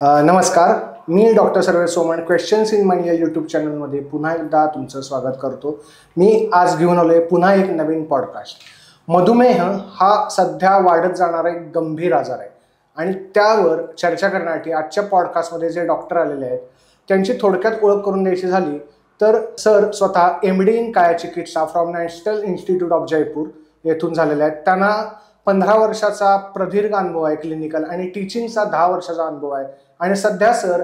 नमस्कार. मी doctor Sarve Soman questions in मनी या यूट्यूब चॅनलमध्ये पुन्हा एकदा तुमचं स्वागत करतो. मी आज घेऊन आलोय पुन्हा एक नवीन पॉडकास्ट. मधुमेह हा सध्या वाढत जाणारा एक गंभीर आजार आहे आणि त्यावर चर्चा करण्यासाठी आजच्या पॉडकास्टमध्ये जे डॉक्टर आलेले आहेत त्यांची थोडक्यात ओळख करून द्यायची झाली तर सर स्वतः MD इन कायाचिकित्सा from national institute of Jaipur येथून झालेले आहेत. त्यांना 15 वर्षाचा प्रदीर्घ अनुभव आहे क्लिनिकल आणि टीचिंगचा 10 वर्षाचा अनुभव आहे आणि सध्या सर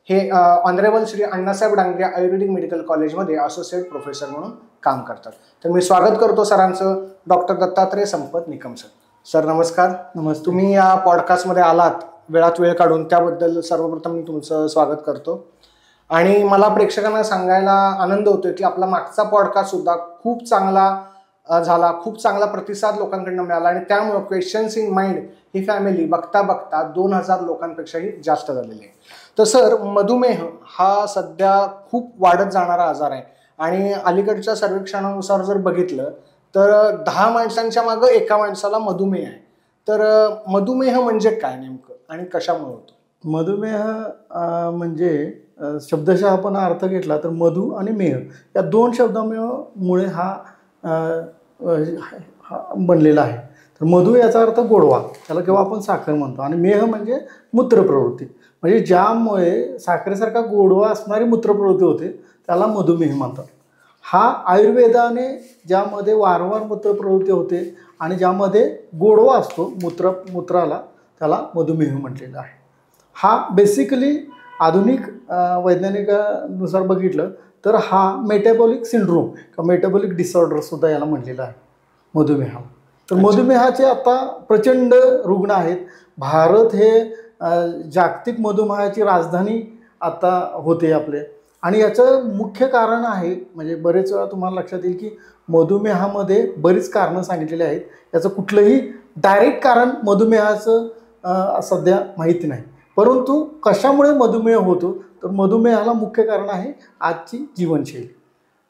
हे ऑनरेबल श्री अण्णासाहेब डांगे आयुर्वेदिक मेडिकल कॉलेजमध्ये असोसिएट प्रोफेसर म्हणून काम करतात. तर मी स्वागत करतो सरांचं. डॉक्टर दत्तात्रय संपत निकम सर. सर नमस्कार. नमस्ते. तुम्ही या पॉडकास्टमध्ये आलात वेळात वेळ काढून त्याबद्दल सर्वप्रथम मी तुमचं स्वागत करतो. आणि मला प्रेक्षकांना सांगायला आनंद होतोय की आपला मागचा पॉडकास्ट सुद्धा खूप चांगला झाला, खूप चांगला प्रतिसाद लोकांकडून मिळाला आणि त्यामुळे questions in mind he family बघता बघता 2000 लोकांपेक्षाही जास्त झालेली आहे. तर सर मधुमेह हा सध्या खूप वाढत जाणारा आजार आहे आणि अलीकडच्या सर्वेक्षणानुसार जर बघितलं तर 10 माणसांच्या मागं एका माणसाला मधुमेह आहे. तर मधुमेह म्हणजे काय नेमकं आणि कशामुळे होतो? मधुमेह म्हणजे शब्दशः आपण अर्थ घेतला तर मधु आणि मेह या दोन शब्दामुळे हा बनलेला आहे. तर मधु याचा अर्थ गोडवा, त्याला किंवा आपण साखर म्हणतो, आणि मेह म्हणजे मूत्रप्रवृत्ती, म्हणजे ज्यामुळे साखरेसारखा गोडवा असणारी मूत्रप्रवृत्ती होते त्याला मधुमेह म्हणतात. हा आयुर्वेदाने ज्यामध्ये वारंवार मूत्रप्रवृत्ती होते आणि ज्यामध्ये गोडवा असतो मूत्राला त्याला मधुमेह म्हटलेला आहे. हा बेसिकली आधुनिक वैज्ञानिकानुसार बघितलं तर हा मेटाबॉलिक सिंड्रोम किंवा मेटाबॉलिक डिसऑर्डरसुद्धा याला म्हटलेलं आहे मधुमेह. तर मधुमेहाचे आता प्रचंड रुग्ण आहेत. भारत हे जागतिक मधुमेहाची राजधानी आता होते आपले, आणि याचं मुख्य कारण आहे म्हणजे बरेच वेळा तुम्हाला लक्षात येईल की मधुमेहामध्ये बरीच कारणं सांगितलेली आहेत. याचं कुठलंही डायरेक्ट कारण मधुमेहाचं सध्या माहिती नाही, परंतु कशामुळे मधुमेह होतो तर मधुमेहाला मुख्य कारण आहे आजची जीवनशैली.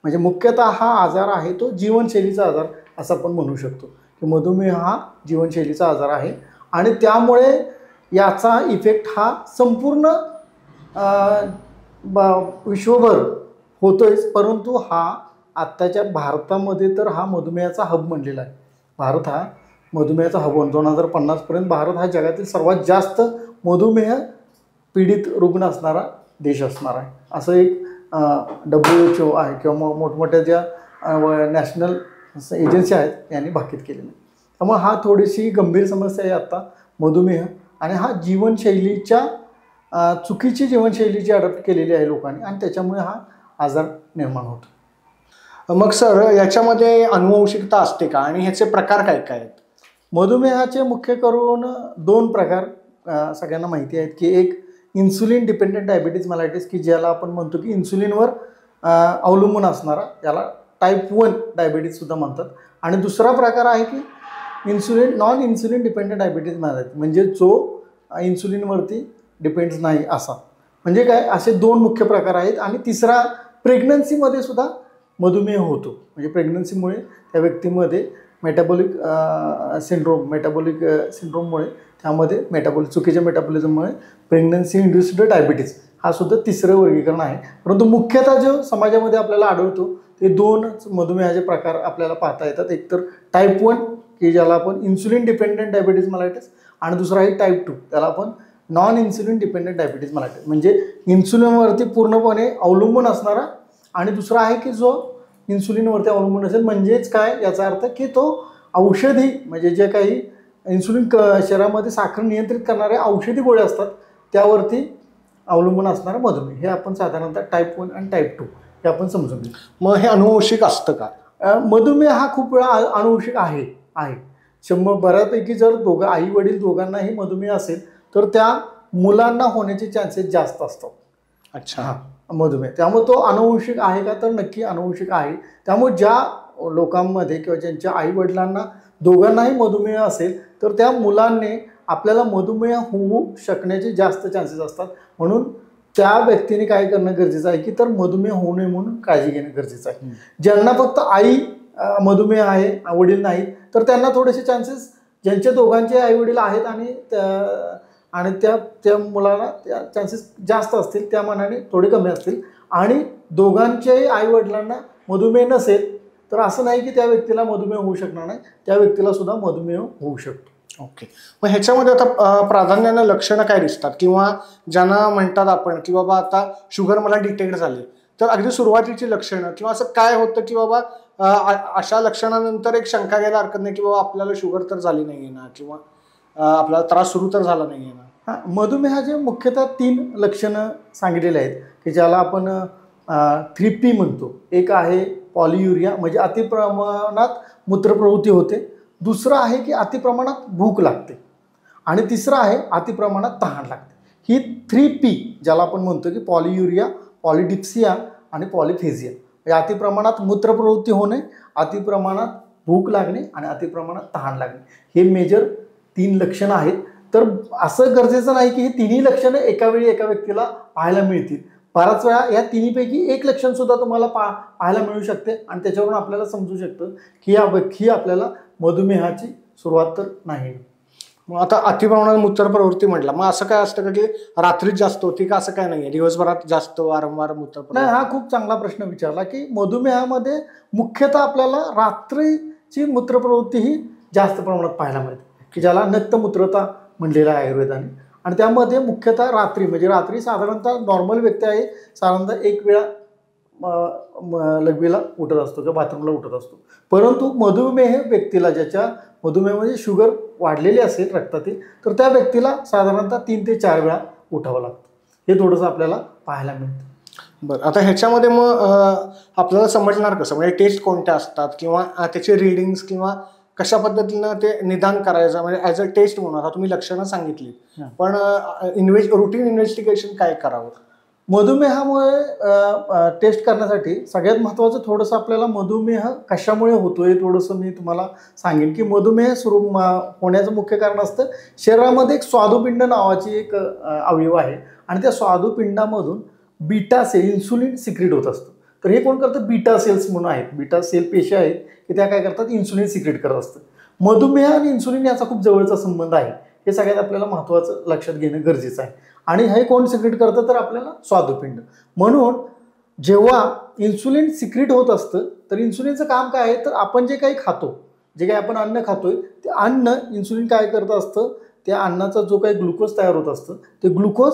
म्हणजे मुख्यतः हा आजार आहे तो जीवनशैलीचा आजार असं आपण म्हणू शकतो की मधुमेह हा जीवनशैलीचा आजार आहे आणि त्यामुळे याचा इफेक्ट हा संपूर्ण विश्वभर होतोयच, परंतु हा आत्ताच्या भारतामध्ये तर हा मधुमेहाचा हब म्हणलेला आहे. भारत हा मधुमेहाचा हब 2050पर्यंत भारत हा जगातील सर्वात जास्त मधुमेह पीडित रुग्ण असणारा देश असणार आहे असं एक WHO आहे किंवा मोठमोठ्या ज्या नॅशनल एजन्सी आहेत यांनी भाकीत केलेलं आहे. त्यामुळे हा थोडीशी गंभीर समस्या आहे आत्ता मधुमेह, आणि हा जीवनशैलीच्या चुकीची जीवनशैली जी अडॉप्ट केलेली आहे लोकांनी आणि त्याच्यामुळे हा आजार निर्माण होतो. मग सर याच्यामध्ये अनुवंशिकता असते का आणि ह्याचे प्रकार काय काय आहेत? मधुमेहाचे मुख्य करून 2 प्रकार सगळ्यांना माहिती आहेत की एक इन्सुलिन डिपेंडंट डायबिटीज मेलायटिस की ज्याला आपण म्हणतो की इन्सुलिनवर अवलंबून असणारा, याला टाईप 1 डायबिटीजसुद्धा म्हणतात, आणि दुसरा प्रकार आहे की नॉन इन्सुलिन डिपेंडंट डायबिटीज मेलायटिस म्हणजे जो इन्सुलिनवरती डिपेंड्स नाही असा. म्हणजे काय, असे 2 मुख्य प्रकार आहेत. आणि तिसरा प्रेग्नन्सीमध्ये सुद्धा मधुमेह होतो, म्हणजे प्रेग्नन्सीमुळे त्या व्यक्तीमध्ये मेटाबॉलिक सिंड्रोममुळे त्यामध्ये चुकीच्या मेटाबॉलिझममुळे प्रेग्नन्सी इंड्युस्ड डायबिटीज हा सुद्धा तिसरं वर्गीकरण आहे. परंतु मुख्यतः जो समाजामध्ये आपल्याला आढळतो ते 2च मधुमेहाचे प्रकार आपल्याला पाहता येतात. एक तर टाईप 1 की ज्याला आपण इन्सुलिन डिपेंडंट डायबिटीज मेलायटिस, आणि दुसरा आहे टाईप 2 त्याला आपण नॉन इन्सुलिन डिपेंडंट डायबिटीज मेलायटिस, म्हणजे इन्सुलिनवरती पूर्णपणे अवलंबून असणारा, आणि दुसरा आहे की जो इन्सुलिनवरती अवलंबून असेल. म्हणजेच काय, याचा अर्थ की तो औषधी म्हणजे जे काही इन्सुलिन शरीरामध्ये साखर नियंत्रित करणारे औषधी गोळ्या असतात त्यावरती अवलंबून असणारा मधुमेह, हे आपण साधारणतः टाईप 1 आणि टाईप 2 हे आपण समजून घेऊ. मग हे अनुवंशिक असतं का? मधुमेह हा खूप वेळा अनुवंशिक आहे. बऱ्यापैकी जर आई वडील दोघांनाही मधुमेह असेल तर त्या मुलांना होण्याचे चान्सेस जास्त असतात. अच्छा. मधुमेह त्यामुळे तो अनुवंशिक आहे का तर नक्की अनुवंशिक आहे. त्यामुळे ज्या लोकांमध्ये किंवा ज्यांच्या आई वडिलांना दोघांनाही मधुमेह असेल तर त्या मुलांनी आपल्याला मधुमेह होऊ शकण्याचे जास्त चान्सेस असतात. म्हणून त्या व्यक्तीने काय करणं गरजेचं आहे की तर मधुमेह होऊ नये म्हणून काळजी घेणं गरजेचं आहे. ज्यांना फक्त आई मधुमेह आहे, वडील नाही, तर त्यांना थोडेसे चान्सेस, ज्यांच्या दोघांचे आई वडील आहेत आणि आणि त्या त्या मुलाला त्या चान्सेस जास्त असतील, त्या मानाने थोडे कमी असतील. आणि दोघांच्याही आईवडिलांना मधुमेह नसेल तर असं नाही की त्या व्यक्तीला मधुमेह होऊ शकणार नाही, त्या व्यक्तीला सुद्धा मधुमेह होऊ शकतो. ओके. मग ह्याच्यामध्ये आता प्राधान्यानं लक्षणं काय दिसतात, किंवा ज्यांना म्हणतात आपण की बाबा आता शुगर मला डिटेक्ट झाली, तर अगदी सुरुवातीची लक्षणं किंवा असं काय होतं की बाबा अशा लक्षणानंतर एक शंका घ्यायला हरकत नाही की बाबा आपल्याला शुगर तर झाली नाहीये ना, किंवा आपल्याला त्रास सुरू तर झाला नाहीये ना? हां, मधुमेहाचे मुख्यतः 3 लक्षणं सांगितलेली आहेत की ज्याला आपण 3P म्हणतो. एक आहे पॉलियुरिया, म्हणजे अतिप्रमाणात मूत्रप्रवृत्ती होते. दुसरं आहे की अतिप्रमाणात भूक लागते. आणि तिसरं आहे अतिप्रमाणात तहान लागते. ही 3P ज्याला आपण म्हणतो की पॉलियुरिया, पॉलिडिप्सिया आणि पॉलिफेझिया. म्हणजे अतिप्रमाणात मूत्रप्रवृत्ती होणे, अतिप्रमाणात भूक लागणे आणि अतिप्रमाणात तहान लागणे, हे मेजर 3 लक्षणं आहेत. तर असं गरजेचं नाही की ही तिन्ही लक्षणं एका वेळी एका व्यक्तीला पाहायला मिळतील. बराच वेळा या तिन्हीपैकी एक लक्षण सुद्धा तुम्हाला पाहायला मिळू शकते आणि त्याच्यावरून आपल्याला समजू शकतं की ही आपल्याला मधुमेहाची सुरुवात तर नाही. मग आता अतिप्रमाणात मूत्रप्रवृत्ती म्हटलं, मग असं काय असतं का की रात्रीच जास्त होती का, असं काय नाहीये, दिवसभरात जास्त वारंवार मूत्रप्रवृत्ती? नाही, हा खूप चांगला प्रश्न विचारला की मधुमेहामध्ये मुख्यतः आपल्याला रात्रीची मूत्रप्रवृत्ती ही जास्त प्रमाणात पाहायला मिळते, की ज्याला नक्तमूत्रता म्हणलेलं आहे आयुर्वेदाने. आणि त्यामध्ये मुख्यतः रात्री, म्हणजे रात्री साधारणतः नॉर्मल व्यक्ती आहे साधारणतः 1 वेळा लघवीला उठत असतो किंवा बाथरूमला उठत असतो. परंतु मधुमेह व्यक्तीला, ज्याच्या मधुमेहामध्ये शुगर वाढलेली असेल रक्तातील, तर त्या व्यक्तीला साधारणतः 3 ते 4 वेळा उठावं लागतं. हे थोडंसं आपल्याला पाहायला मिळतं. बरं, आता ह्याच्यामध्ये मग आपल्याला समजणार कसं, म्हणजे टेस्ट कोणत्या असतात किंवा त्याचे रिडिंग्स किंवा कशा पद्धतीनं ते निदान करायचं, म्हणजे ॲज अ टेस्ट म्हणून आता तुम्ही लक्षणं सांगितली, पण रुटीन इन्व्हेस्टिगेशन काय करावं? मधुमेहामुळे टेस्ट करण्यासाठी सगळ्यात महत्त्वाचं थोडंसं आपल्याला मधुमेह कशामुळे होतो हे थोडंसं मी तुम्हाला सांगेन. की मधुमेह होण्याचं मुख्य कारण असतं शरीरामध्ये एक स्वादुपिंड नावाची एक अवयव आहे आणि त्या स्वादुपिंडामधून बीटा सेल, इन्सुलिन सिक्रेट होत असतं. तर हे कोण करतं? बीटा सेल्स म्हणून आहेत, बीटा सेल पेशी आहेत की त्या काय करतात? इन्सुलिन सिक्रेट करत असतं. मधुमेह आणि इन्सुलिन याचा खूप जवळचा संबंध आहे, हे सगळ्यात आपल्याला महत्त्वाचं लक्षात घेणं गरजेचं आहे. आणि हे कोण सिक्रेट करतं? तर आपल्याला स्वादुपिंड. म्हणून जेव्हा इन्सुलिन सिक्रेट होत असतं तर इन्सुलिनचं काम काय आहे? तर आपण जे काही खातो, जे काही आपण अन्न खातोय ते अन्न इन्सुलिन काय करत असतं? त्या अन्नाचा जो काही ग्लुकोज तयार होत असतं ते ग्लुकोज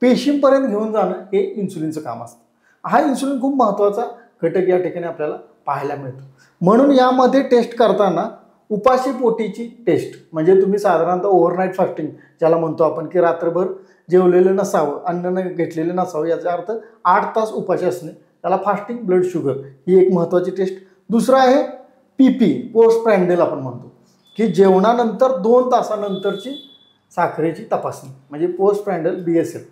पेशींपर्यंत घेऊन जाणं हे इन्सुलिनचं काम असतं. हा इन्सुलिन खूप महत्त्वाचा घटक या ठिकाणी आपल्याला पाहायला मिळतो. म्हणून यामध्ये टेस्ट करताना उपाशी पोटीची टेस्ट, म्हणजे तुम्ही साधारणतः ओव्हरनाईट फास्टिंग ज्याला म्हणतो आपण, की रात्रभर जेवलेलं नसावं, अन्न न घेतलेलं नसावं, याचा अर्थ 8 तास उपाशी असणे, त्याला फास्टिंग ब्लड शुगर ही एक महत्त्वाची टेस्ट. दुसरं आहे PP, पोस्ट प्रँडल आपण म्हणतो, की जेवणानंतर 2 तासानंतरची साखरेची तपासणी, म्हणजे पोस्ट प्रँडल BSL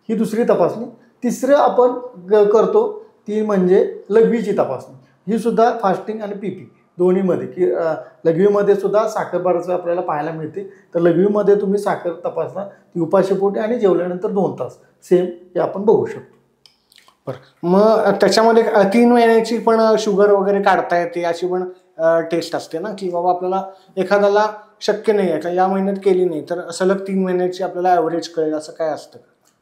ही दुसरी तपासणी. तिसरं आपण करतो ती म्हणजे लघवीची तपासणी. ही सुद्धा फास्टिंग आणि PP दोन्हीमध्ये, की लघवीमध्ये सुद्धा साखर बराच आपल्याला पाहायला मिळते. तर लघवीमध्ये तुम्ही साखर तपासता ती उपाशीपोटी आणि जेवल्यानंतर 2 तास सेम हे आपण बघू शकतो. बरं, मग त्याच्यामध्ये 3 महिन्याची पण शुगर वगैरे काढता येते अशी पण टेस्ट असते ना, की बाबा आपल्याला एखाद्याला शक्य नाही आहे का या महिन्यात केली नाही तर सलग 3 महिन्याची आपल्याला ॲव्हरेज कळेल, असं काय असतं?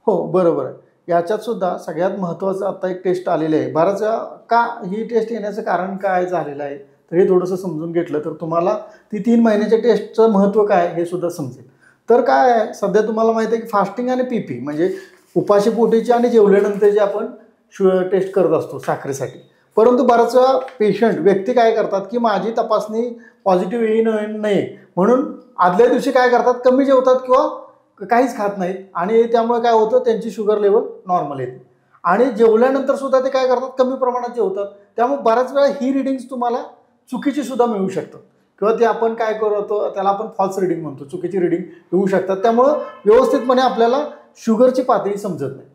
हो, बरोबर आहे. याच्यात सुद्धा सगळ्यात महत्त्वाचं आता एक टेस्ट आलेली आहे. बराच का ही टेस्ट येण्याचं कारण काय झालेलं आहे तर हे थोडंसं समजून घेतलं तर तुम्हाला ती 3 महिन्याच्या टेस्टचं महत्त्व काय हे सुद्धा समजेल. तर काय आहे, सध्या तुम्हाला माहिती आहे की फास्टिंग आणि PP म्हणजे उपाशी पोटीची आणि जेवल्यानंतरची आपण टेस्ट करत असतो साखरेसाठी. परंतु बराच वेळा पेशंट व्यक्ती काय करतात की माझी तपासणी पॉझिटिव्ह येईल नाही म्हणून आदल्या दिवशी काय करतात, कमी जेवतात किंवा काहीच खात नाहीत आणि त्यामुळे काय होतं, त्यांची शुगर लेवल नॉर्मल येते. आणि जेवल्यानंतर सुद्धा ते काय करतात, कमी प्रमाणात जेवतात. त्यामुळे बऱ्याच वेळा ही रिडिंग्स तुम्हाला चुकीची सुद्धा मिळू शकतात किंवा ते आपण काय करतो त्याला आपण फॉल्स रिडिंग म्हणतो, चुकीची रिडिंग येऊ शकतात. त्यामुळं व्यवस्थितपणे आपल्याला शुगरची पातळी समजत नाही.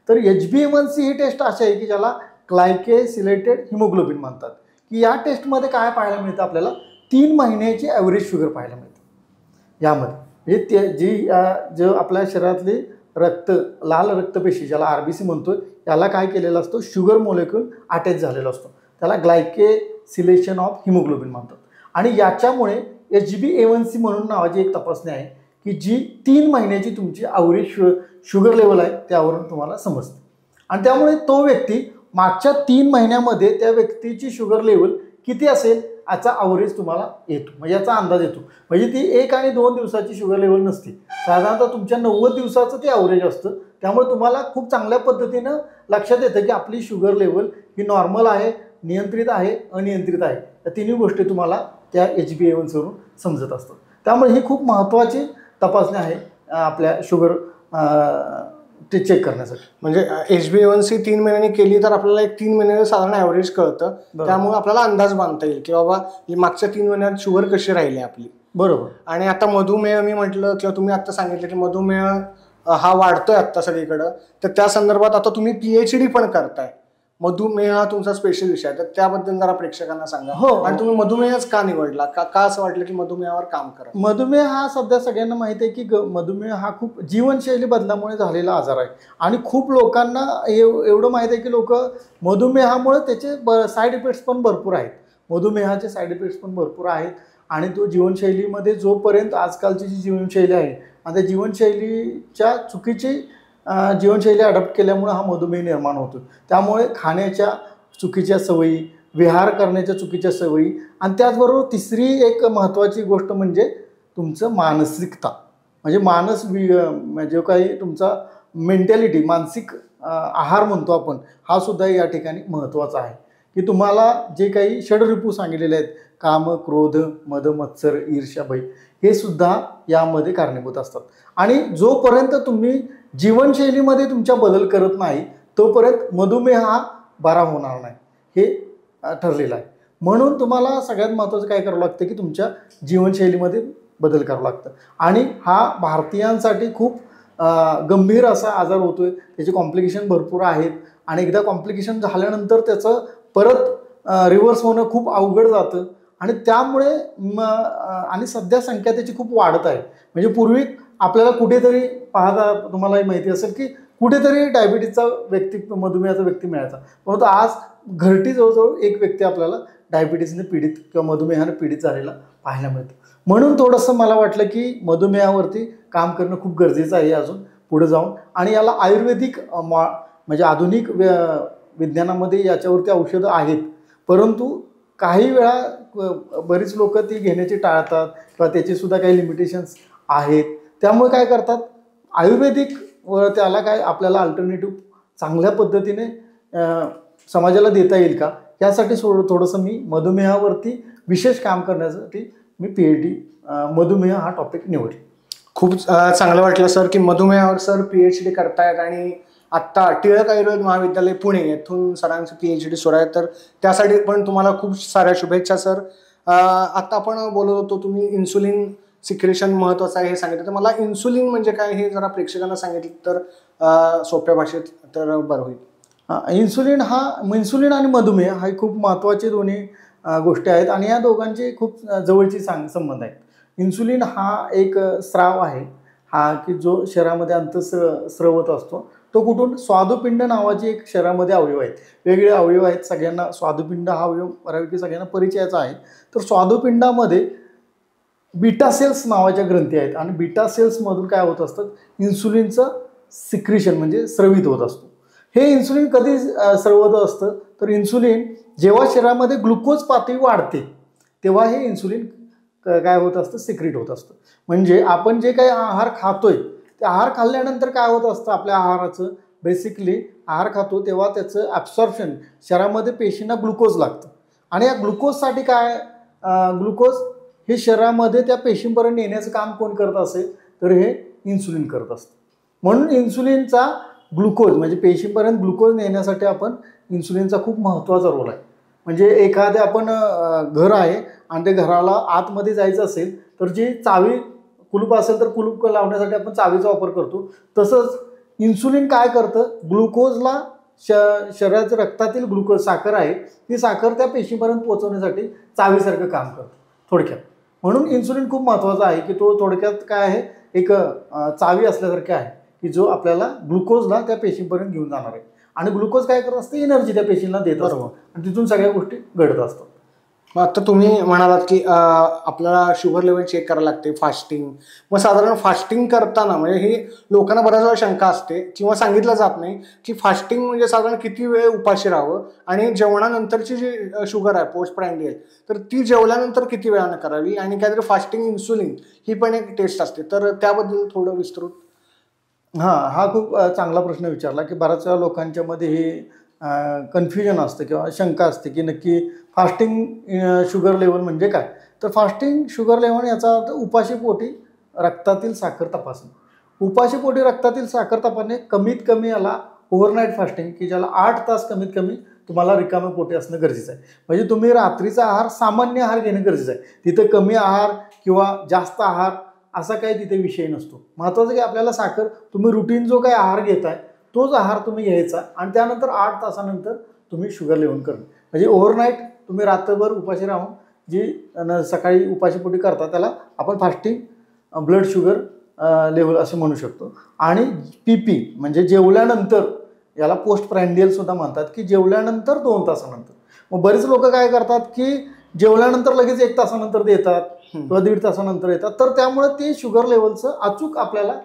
तर HbA1c ही टेस्ट अशी आहे की ज्याला ग्लायकोसिलेटेड हिमोग्लोबिन म्हणतात, की या टेस्टमध्ये काय पाहायला मिळतं आपल्याला 3 महिन्याची ॲव्हरेज शुगर पाहायला मिळते यामध्ये. म्हणजे जो आपल्या शरीरातली लाल रक्तपेशी ज्याला RBC म्हणतो याला काय केलेलं असतं, शुगर मोलेक्युल अटॅच झालेला असतो, त्याला ग्लायकोसिलेशन ऑफ हिमोग्लोबिन म्हणतात. आणि याच्यामुळे HbA1c म्हणून नावाची एक तपासणी आहे की जी 3 महिन्याची तुमची ॲव्हरेज शुगर लेवल आहे त्यावरून तुम्हाला समजते. आणि त्यामुळे तो व्यक्ती मागच्या 3 महिन्यामध्ये त्या व्यक्तीची शुगर लेवल किती असेल याचा ॲव्हरेज तुम्हाला येतो, म्हणजे याचा अंदाज येतो. म्हणजे ती 1 आणि 2 दिवसाची शुगर लेवल नसते, साधारणतः तुमच्या 90 दिवसाचं ते ॲव्हरेज असतं. त्यामुळे तुम्हाला खूप चांगल्या पद्धतीनं लक्षात येतं की आपली शुगर लेवल ही नॉर्मल आहे, नियंत्रित आहे, अनियंत्रित आहे. या तिन्ही गोष्टी तुम्हाला त्या HbA1c वरून समजत असतात. त्यामुळे ही खूप महत्त्वाची तपासणी आहे आपल्या शुगर ते चेक करण्यासाठी. म्हणजे HbA1c 3 महिन्यांनी केली तर आपल्याला एक 3 महिन्याचं साधारण ॲव्हरेज कळतं. त्यामुळे आपल्याला अंदाज बांधता येईल की बाबा मागच्या 3 महिन्यात शुगर कशी राहिली आपली. बरोबर. आणि आता मधुमेह मी म्हटलं किंवा तुम्ही आता सांगितलं की मधुमेह हा वाढतोय आता सगळीकडं, तर त्या संदर्भात आता तुम्ही PhD पण करताय. मधुमेह हा तुमचा स्पेशल विषय आहे, तर त्याबद्दल जरा प्रेक्षकांना सांगा. हो. आणि तुम्ही मधुमेहच का निवडला, का असं वाटलं की मधुमेहावर काम करा? मधुमेह हा सध्या सगळ्यांना माहिती आहे की मधुमेह हा खूप जीवनशैली बदलामुळे झालेला आजार आहे. आणि खूप लोकांना एवढं माहिती आहे की लोक मधुमेहामुळे त्याचे साईड इफेक्ट्स पण भरपूर आहेत. मधुमेहाचे साईड इफेक्ट्स पण भरपूर आहेत. आणि तो जीवनशैलीमध्ये जोपर्यंत आजकालची जी जीवनशैली आहे आणि त्या जीवनशैलीच्या चुकीची जीवनशैली अडॉप्ट केल्यामुळे हा मधुमेह निर्माण होतो. त्यामुळे खाण्याच्या चुकीच्या सवयी, विहार करण्याच्या चुकीच्या सवयी, आणि त्याचबरोबर तिसरी एक महत्त्वाची गोष्ट म्हणजे तुमचं मानसिकता, म्हणजे जो काही तुमचा मेंटॅलिटी, मानसिक आहार म्हणतो आपण, हा सुद्धा या ठिकाणी महत्त्वाचा आहे. की तुम्हाला जे काही षडरिपू सांगितलेले आहेत, काम, क्रोध, मद, मत्सर, ईर्ष्या, भय, हे सुद्धा यामध्ये कारणीभूत असतात. आणि जोपर्यंत तुम्ही जीवनशैलीमध्ये तुमच्या बदल करत नाही तोपर्यंत मधुमेह हा बरा होणार नाही, हे ठरलेलं आहे. म्हणून तुम्हाला सगळ्यात महत्त्वाचं काय करावं लागतं की तुमच्या जीवनशैलीमध्ये बदल करावं लागतं. आणि हा भारतीयांसाठी खूप गंभीर असा आजार होतो आहे. त्याचे कॉम्प्लिकेशन भरपूर आहेत. आणि एकदा कॉम्प्लिकेशन झाल्यानंतर त्याचं परत रिव्हर्स होणं खूप अवघड जातं. आणि त्यामुळे आणि सध्या संख्या त्याची खूप वाढत आहे. म्हणजे पूर्वी आपल्याला कुठेतरी पाहता तुम्हालाही माहिती असेल की कुठेतरी डायबिटीजचा व्यक्ती, मधुमेहाचा व्यक्ती मिळायचा, परंतु आज घरटी जवळजवळ एक व्यक्ती आपल्याला डायबिटीजने पीडित किंवा मधुमेहाने पीडित झालेला पाहायला मिळतं. म्हणून थोडंसं मला वाटलं की मधुमेहावरती काम करणं खूप गरजेचं आहे अजून पुढे जाऊन. आणि याला आयुर्वेदिक म्हणजे आधुनिक विज्ञानामध्ये याच्यावरती औषधं आहेत, परंतु काही वेळा बरीच लोक ती घेण्याची टाळतात किंवा त्याचीसुद्धा काही लिमिटेशन्स आहेत. त्यामुळे काय करतात, आयुर्वेदिक व त्याला काय आपल्याला अल्टरनेटिव्ह चांगल्या पद्धतीने समाजाला देता येईल का, यासाठी थोडंसं मी मधुमेहावरती विशेष काम करण्यासाठी मी PhD मधुमेह हा टॉपिक निवडला. खूप चांगलं वाटलं सर की मधुमेहावर सर PhD करतायत. आणि आत्ता टिळक आयुर्वेद महाविद्यालय पुणे येथून सरांचं PhD सुरू आहे, तर त्यासाठी पण तुम्हाला खूप साऱ्या शुभेच्छा सर. आत्ता आपण बोलत होतो, तुम्ही इन्सुलिन सिक्रेशन महत्त्वाचं आहे हे सांगितलं, तर मला इन्सुलिन म्हणजे काय हे जरा प्रेक्षकांना सांगितलं तर सोप्या भाषेत तर बरं होईल. इन्सुलिन आणि मधुमेह हा खूप महत्त्वाचे दोन्ही गोष्टी आहेत आणि या दोघांचे खूप जवळची संबंध आहेत. इन्सुलिन हा एक स्राव आहे, हा की जो शरीरामध्ये अंतःस्रवत असतो. तो कुठून, स्वादुपिंड नावाची एक शरीरामध्ये अवयव आहेत, वेगळे अवयव आहेत. सगळ्यांना स्वादुपिंड हा अवयव बऱ्यापैकी सगळ्यांना परिचयाचा आहे. तर स्वादुपिंडामध्ये बीटा सेल्स नावाच्या ग्रंथी आहेत आणि बीटा सेल्समधून काय होत असतं, इन्सुलिनचं सिक्रिशन म्हणजे स्रवित होत असतो. हे इन्सुलिन कधी स्रवत असतं, तर इन्सुलिन जेव्हा शरीरामध्ये ग्लुकोज पातळी वाढते तेव्हा हे इन्सुलिन काय होत असतं, सिक्रिट होत असतं. म्हणजे आपण जे काही आहार खातोय ते आहार खाल्ल्यानंतर काय होत असतं, आपल्या आहाराचं बेसिकली आहार खातो तेव्हा त्याचं ॲब्सॉर्प्शन, शरीरामध्ये पेशींना ग्लुकोज लागतं आणि या ग्लुकोजसाठी काय, ग्लुकोज हे शरीरामध्ये त्या पेशींपर्यंत येण्याचं काम कोण करत असेल, तर हे इन्सुलिन करत असतं. म्हणून इन्सुलिनचा ग्लुकोज म्हणजे पेशींपर्यंत ग्लुकोज नेण्यासाठी आपण इन्सुलिनचा खूप महत्त्वाचा रोल आहे. म्हणजे एखादे आपण घर आहे आणि त्या घराला आतमध्ये जायचं असेल तर जी चावी, कुलूप असेल तर कुलूप लावण्यासाठी आपण चावीचा वापर करतो. तसंच इन्सुलिन काय करतं, ग्लुकोजला शरीराच्या रक्तातील ग्लुकोज साखर आहे, ती साखर त्या पेशीपर्यंत पोहोचवण्यासाठी चावीसारखं काम करतं थोडक्यात. म्हणून इन्सुलिन खूप महत्त्वाचा आहे की तो थोडक्यात काय आहे, एक चावी असल्यासारखे आहे की जो आपल्याला ग्लुकोजला त्या पेशीपर्यंत घेऊन जाणार आहे. आणि ग्लुकोज काय करत असतं, एनर्जी त्या पेशींना देत असतो आणि तिथून सगळ्या गोष्टी घडत असतात. मग आता तुम्ही म्हणालात की आपल्याला शुगर लेवल चेक करायला लागते फास्टिंग. मग साधारण फास्टिंग करताना म्हणजे ही लोकांना बऱ्याच वेळा शंका असते किंवा सांगितलं जात नाही की फास्टिंग म्हणजे साधारण किती वेळ उपाशी राहावं आणि जेवणानंतरची जी शुगर आहे पोस्ट प्रायंडियल तर ती जेवल्यानंतर किती वेळानं करावी आणि काहीतरी फास्टिंग इन्सुलिन ही पण एक टेस्ट असते, तर त्याबद्दल थोडं विस्तृत. हां, हा खूप चांगला प्रश्न विचारला की बऱ्याच वेळा लोकांच्यामध्ये हे कन्फ्युजन असतं किंवा शंका असते की नक्की फास्टिंग शुगर लेवल म्हणजे काय. तर फास्टिंग शुगर लेवल याचा अर्थ उपाशीपोटी रक्तातील साखर तपासणे. उपाशीपोटी रक्तातील साखर तपासणे कमीत कमी याला ओव्हरनाईट फास्टिंग की ज्याला 8 तास कमीत कमी तुम्हाला रिकाम्या पोटी असणं गरजेचं आहे. म्हणजे तुम्ही रात्रीचा आहार सामान्य आहार घेणं गरजेचं आहे. तिथं कमी आहार किंवा जास्त आहार असा काही तिथे विषय नसतो. महत्त्वाचं की आपल्याला साखर तुम्ही रुटीन जो काही आहार घेताय तोच आहार तुम्ही घ्यायचा आणि त्यानंतर 8 तासानंतर तुम्ही शुगर लेवल करणं. म्हणजे ओव्हरनाईट तुम्ही रात्रभर उपाशी राहून जी सकाळी उपाशीपोटी करता त्याला आपण फास्टिंग ब्लड शुगर लेवल असं म्हणू शकतो. आणि PP म्हणजे जेवल्यानंतर याला पोस्ट प्रायंडियल सुद्धा म्हणतात की जेवल्यानंतर 2 तासानंतर. मग बरेच लोक काय करतात की जेवल्यानंतर लगेच 1 तासानंतर देतात किंवा 1.5 तासानंतर येतात, तर त्यामुळे ते शुगर लेवलचं अचूक आपल्याला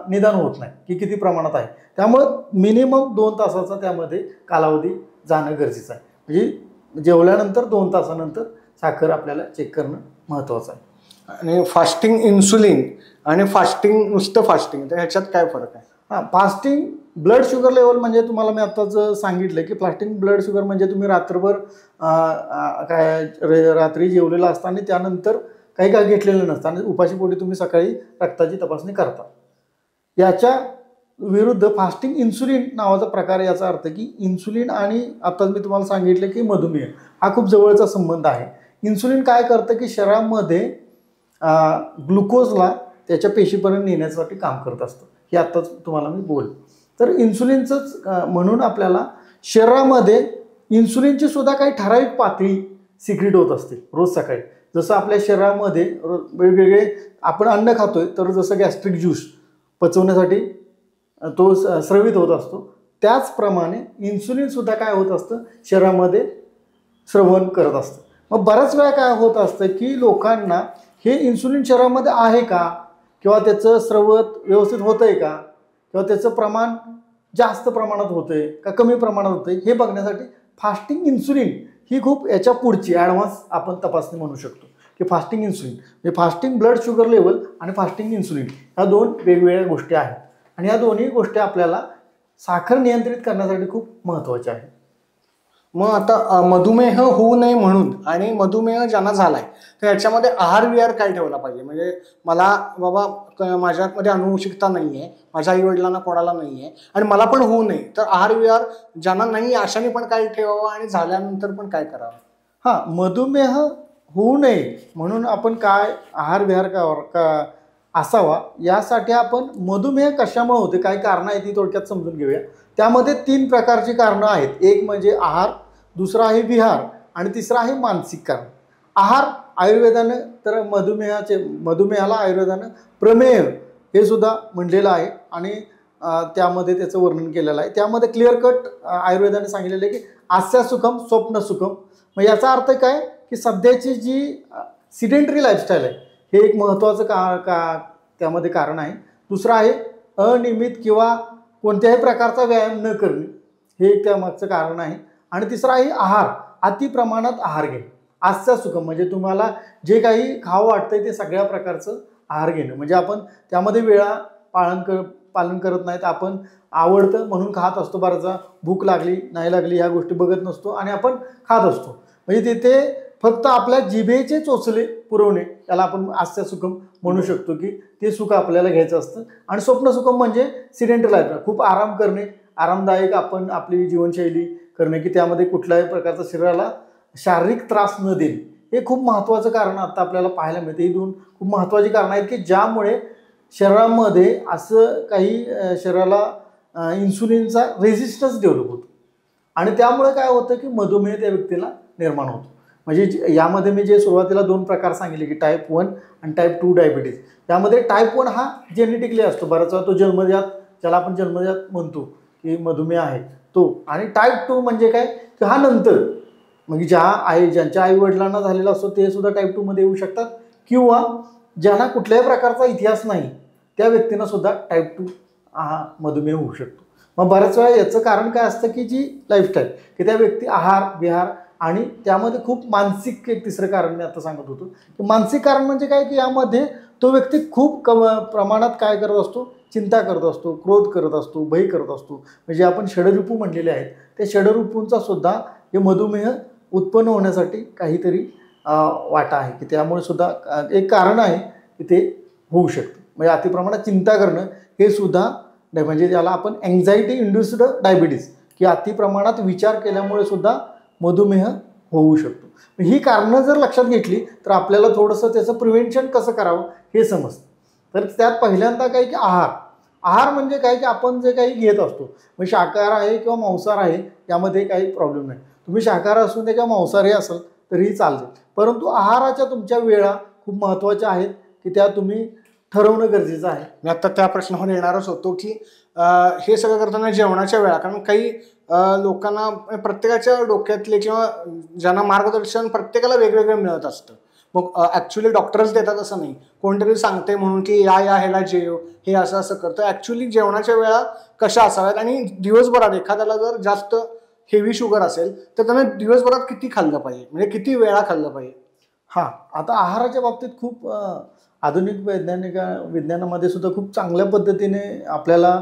निदान होत नाही की किती प्रमाणात आहे. त्यामुळं मिनिमम 2 तासाचा त्यामध्ये कालावधी जाणं गरजेचं आहे. म्हणजे जेवल्यानंतर 2 तासानंतर साखर आपल्याला चेक करणं महत्त्वाचं आहे. आणि फास्टिंग इन्सुलिन आणि फास्टिंग नुसतं फास्टिंग तर ह्याच्यात काय फरक आहे? हां, फास्टिंग ब्लड शुगर लेवल म्हणजे तुम्हाला मी आत्ताच सांगितलं की फास्टिंग ब्लड शुगर म्हणजे तुम्ही रात्रभर रात्री जेवलेलं असतं आणि त्यानंतर काही घेतलेलं नसतं आणि उपाशीपोटी तुम्ही सकाळी रक्ताची तपासणी करता. याच्या विरुद्ध फास्टिंग इन्सुलिन नावाचा प्रकार, याचा अर्थ की इन्सुलिन आणि आत्ताच मी तुम्हाला सांगितलं की मधुमेह हा खूप जवळचा संबंध आहे. इन्सुलिन काय करतं की शरीरामध्ये ग्लुकोजला त्याच्या पेशीपर्यंत नेण्यासाठी काम करत असतं. हे आत्ताच तुम्हाला मी बोल. तर इन्सुलिनचंच म्हणून आपल्याला शरीरामध्ये इन्सुलिनची सुद्धा काही ठराविक पातळी सिक्रेट होत असते रोज सकाळी. जसं आपल्या शरीरामध्ये वेगवेगळे आपण अन्न खातोय तर जसं गॅस्ट्रिक ज्यूस पचवण्यासाठी तो स्रवित होत असतो, त्याचप्रमाणे इन्सुलिनसुद्धा काय होत असतं शरीरामध्ये स्रवण करत असतं. मग बऱ्याच वेळा काय होत असतं की लोकांना हे इन्सुलिन शरीरामध्ये आहे का किंवा त्याचं स्रवत व्यवस्थित होतं आहे का किंवा त्याचं प्रमाण जास्त प्रमाणात होतं आहे का कमी प्रमाणात होतं आहे हे बघण्यासाठी फास्टिंग इन्सुलिन ही खूप याच्या पुढची ॲडव्हान्स आपण तपासणी म्हणू शकतो की फास्टिंग इन्सुलिन म्हणजे फास्टिंग ब्लड शुगर लेवल आणि फास्टिंग इन्सुलिन ह्या 2 वेगवेगळ्या गोष्टी आहेत आणि या दोन्ही गोष्टी आपल्याला साखर नियंत्रित करण्यासाठी खूप महत्त्वाच्या आहेत. मग आता मधुमेह होऊ नये म्हणून आणि मधुमेह ज्यांना झालाय तर याच्यामध्ये आहार विहार काय ठेवला पाहिजे? म्हणजे मला बाबा माझ्यामध्ये अनुवंशिकता नाही आहे, माझ्या आई वडिलांना कोणाला नाही आहे आणि मला पण होऊ नये, तर आहार विहार ज्यांना नाही अशाने पण काय ठेवावं आणि झाल्यानंतर पण काय करावं? हां, मधुमेह होऊ नये म्हणून आपण काय आहार विहार का असावा यासाठी आपण मधुमेह कशामुळे होते काय कारणं आहेत ती थोडक्यात समजून घेऊया. त्यामध्ये 3 प्रकारची कारणं आहेत. एक म्हणजे आहार, दुसरा आहे विहार आणि तिसरा आहे मानसिक कारण. आहार आयुर्वेदानं तर मधुमेहाला आयुर्वेदानं प्रमेह हे सुद्धा म्हणलेलं आहे आणि त्यामध्ये त्याचं वर्णन केलेलं आहे. त्यामध्ये क्लिअर कट आयुर्वेदाने सांगितलेलं आहे की आस्या सुखम स्वप्न सुखम. मग याचा अर्थ काय की सध्याची जी सिडेंटरी लाईफस्टाईल आहे हे एक महत्त्वाचं त्यामध्ये कारण आहे. दुसरं आहे अनियमित किंवा कोणत्याही प्रकारचा व्यायाम न करणे हे एक त्यामागचं कारण आहे. आणि तिसरं आहे आहार, अति प्रमाणात आहार घेणे. आस्या सुखम म्हणजे तुम्हाला जे काही खावं वाटतंय ते सगळ्या प्रकारचं आहार घेणं. म्हणजे आपण त्यामध्ये वेळा पालन करत नाहीत, आपण आवडतं म्हणून खात असतो. बराचसा भूक लागली नाही लागली ह्या गोष्टी बघत नसतो आणि आपण खात असतो. म्हणजे तिथे फक्त आपल्या जिभेचे चोचले पुरवणे याला आपण आस्या सुखम म्हणू शकतो की ते सुख आपल्याला घ्यायचं असतं. आणि स्वप्न सुखम म्हणजे सिडेंटरी लाईफ, खूप आराम करणे, आरामदायक आपण आपली जीवनशैली करणे की त्यामध्ये कुठल्याही प्रकारचा शरीराला शारीरिक त्रास न देणे हे खूप महत्त्वाचं कारण आता आपल्याला पाहायला मिळते. ही 2 खूप महत्त्वाची कारणं आहेत की ज्यामुळे शरीरामध्ये असं काही शरीराला इन्सुलिनचा रेझिस्टन्स डेव्हलप होतो आणि त्यामुळे काय होतं की मधुमेह त्या व्यक्तीला निर्माण होतो. म्हणजे यामध्ये मी जे सुरुवातीला 2 प्रकार सांगितले की टाईप 1 आणि टाईप 2 डायबिटीज. त्यामध्ये टाईप 1 हा जेनेटिकली असतो, बराच वेळा तो जन्मजात, ज्याला आपण जन्मजात म्हणतो की मधुमेह आहे तो. आणि टाईप 2 म्हणजे काय की हा नंतर मग ज्यांच्या आई वडिलांना झालेला असतो ते सुद्धा टाईप 2 मध्ये येऊ शकतात, किंवा ज्यांना कुठल्याही प्रकारचा इतिहास नाही त्या व्यक्तींना सुद्धा टाईप 2 हा मधुमेह होऊ शकतो. मग बऱ्याच वेळा याचं कारण काय असतं की जी लाईफस्टाईल, की त्या व्यक्ती आहार विहार आणि त्यामध्ये खूप मानसिक, एक तिसरं कारण मी आता सांगत होतो की मानसिक कारण म्हणजे काय, की यामध्ये तो व्यक्ती खूप प्रमाणात काय करत असतो, चिंता करत असतो, क्रोध करत असतो, भय करत असतो. म्हणजे आपण षडरिपू म्हणलेले आहेत, त्या षडरिपूंचा सुद्धा हे मधुमेह उत्पन्न होण्यासाठी काहीतरी वाटा आहे, की त्यामुळे सुद्धा एक कारण आहे की ते होऊ शकतं. म्हणजे अतिप्रमाणात चिंता करणं हे सुद्धा, म्हणजे ज्याला आपण अँझायटी इंड्युस्ड डायबिटीज, की अतिप्रमाणात विचार केल्यामुळे सुद्धा मधुमेह होऊ शकतो. ही कारणं जर लक्षात घेतली तर आपल्याला थोडंसं त्याचं प्रिव्हेंशन कसं करावं हे समजतं. तर त्यात पहिल्यांदा काय, की आहार म्हणजे काय, की आपण जे काही घेत असतो, म्हणजे शाकाहार आहे किंवा मांसाहार आहे यामध्ये काही प्रॉब्लेम नाही. तुम्ही शाकाहार असून दे किंवा मांसाहारी असाल तरीही चालते, परंतु आहाराच्या तुमच्या वेळा खूप महत्त्वाच्या आहेत, की त्या तुम्ही ठरवणं गरजेचं आहे. मी आता त्या प्रश्नावर येणारच होतो की हे सगळं करताना जेवणाच्या वेळा, कारण काही लोकांना प्रत्येकाच्या डोक्यातले किंवा ज्यांना मार्गदर्शन प्रत्येकाला वेगवेगळं मिळत असतं. मग ॲक्च्युली डॉक्टरच देतात असं नाही, कोणतरी सांगते म्हणून की या ह्याला जेव, हे असं असं करतं. ॲक्च्युली जेवणाच्या वेळा कशा असाव्यात, आणि दिवसभरात एखाद्याला जर जास्त हेवी शुगर असेल तर त्यानं दिवसभरात किती खाल्लं पाहिजे, म्हणजे किती वेळा खाल्लं पाहिजे? हां, आता आहाराच्या बाबतीत खूप आधुनिक विज्ञानामध्ये सुद्धा खूप चांगल्या पद्धतीने आपल्याला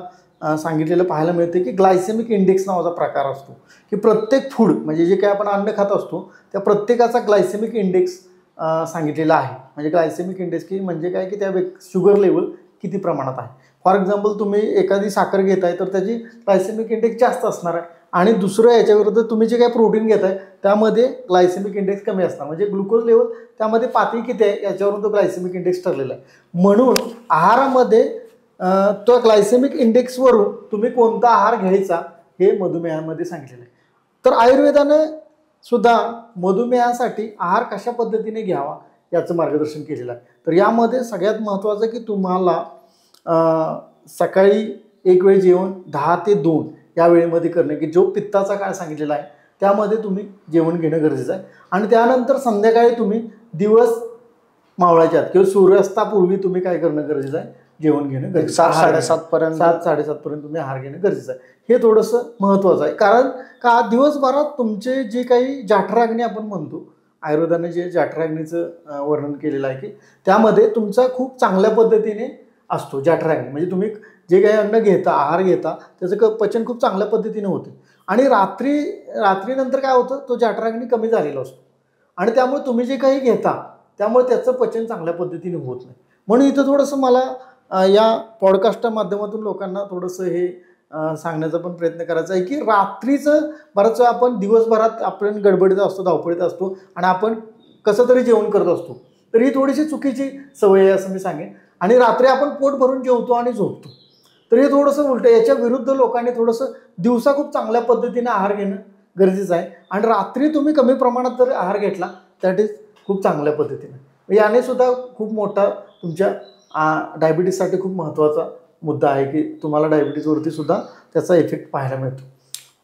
सांगितलेलं पाहायला मिळते, की ग्लायसेमिक इंडेक्स नावाचा प्रकार असतो, की प्रत्येक फूड म्हणजे जे काही आपण अन्न खात असतो त्या प्रत्येकाचा ग्लायसेमिक इंडेक्स सांगितलेला आहे. म्हणजे ग्लायसेमिक इंडेक्स की म्हणजे काय, की त्या शुगर लेवल किती प्रमाणात आहे. फॉर एक्झाम्पल तुम्ही एखादी साखर घेताय तर त्याची ग्लायसेमिक इंडेक्स जास्त असणार आहे, आणि दुसरं याच्याविरुद्ध तुम्ही जे काही प्रोटीन घेताय त्यामध्ये ग्लायसेमिक इंडेक्स कमी असणार. म्हणजे ग्लुकोज लेवल त्यामध्ये पातळी किती आहे याच्यावरून तो ग्लायसेमिक इंडेक्स ठरलेला आहे. म्हणून आहारामध्ये तो ग्लायसेमिक इंडेक्सवरून तुम्ही कोणता आहार घ्यायचा हे मधुमेहामध्ये सांगितलेलं आहे. तर आयुर्वेदानं सुद्धा मधुमेहासाठी आहार कशा पद्धतीने घ्यावा याचं मार्गदर्शन केलेलं आहे. तर यामध्ये सगळ्यात महत्त्वाचं की तुम्हाला सकाळी एक वेळ जेवण 10 ते 2 या वेळेमध्ये करणं, की जो पित्ताचा काळ सांगितलेला आहे त्यामध्ये तुम्ही जेवण घेणं गरजेचं आहे. आणि त्यानंतर संध्याकाळी तुम्ही दिवस मावळाच्या आत किंवा सूर्यास्तापूर्वी तुम्ही काय करणं गरजेचं आहे, जेवण घेणं गरजेचं आहे. 7-7:30 पर्यंत तुम्ही आहार घेणं गरजेचं आहे. हे थोडंसं महत्त्वाचं आहे, कारण का दिवसभरात तुमचे जे काही जठराग्नी आपण म्हणतो, आयुर्वेदाने जे जठराग्नीचं वर्णन केलेलं आहे, की त्यामध्ये तुमचा खूप चांगल्या पद्धतीने असतो जठराग्नी. म्हणजे तुम्ही जे काही अन्न घेता, आहार घेता, त्याचं पचन खूप चांगल्या पद्धतीने होते. आणि रात्रीनंतर काय होतं, तो जठराग्नी कमी झालेला असतो, आणि त्यामुळे तुम्ही जे काही घेता त्यामुळे त्याचं पचन चांगल्या पद्धतीने होत नाही. म्हणून इथं थोडंसं मला या पॉडकास्टच्या माध्यमातून लोकांना थोडंसं हे सांगण्याचा पण प्रयत्न करायचा आहे, की रात्रीचं बराच वेळा आपण दिवसभरात आपण गडबडीत असतो, धावपळीत असतो, आणि आपण कसं तरी जेवण करत असतो. तर ही थोडीशी चुकीची सवय आहे असं मी सांगेन. आणि रात्री आपण पोट भरून जेवतो आणि झोपतो, तर हे थोडंसं उलटं. याच्या विरुद्ध लोकांनी थोडंसं दिवसा खूप चांगल्या पद्धतीने आहार घेणं गरजेचं आहे, आणि रात्री तुम्ही कमी प्रमाणात जर आहार घेतला दॅट इज खूप चांगल्या पद्धतीने. याने सुद्धा खूप मोठा तुमच्या डायबिटीजसाठी खूप महत्त्वाचा मुद्दा आहे, की तुम्हाला डायबिटीजवरती सुद्धा त्याचा इफेक्ट पाहायला मिळतो.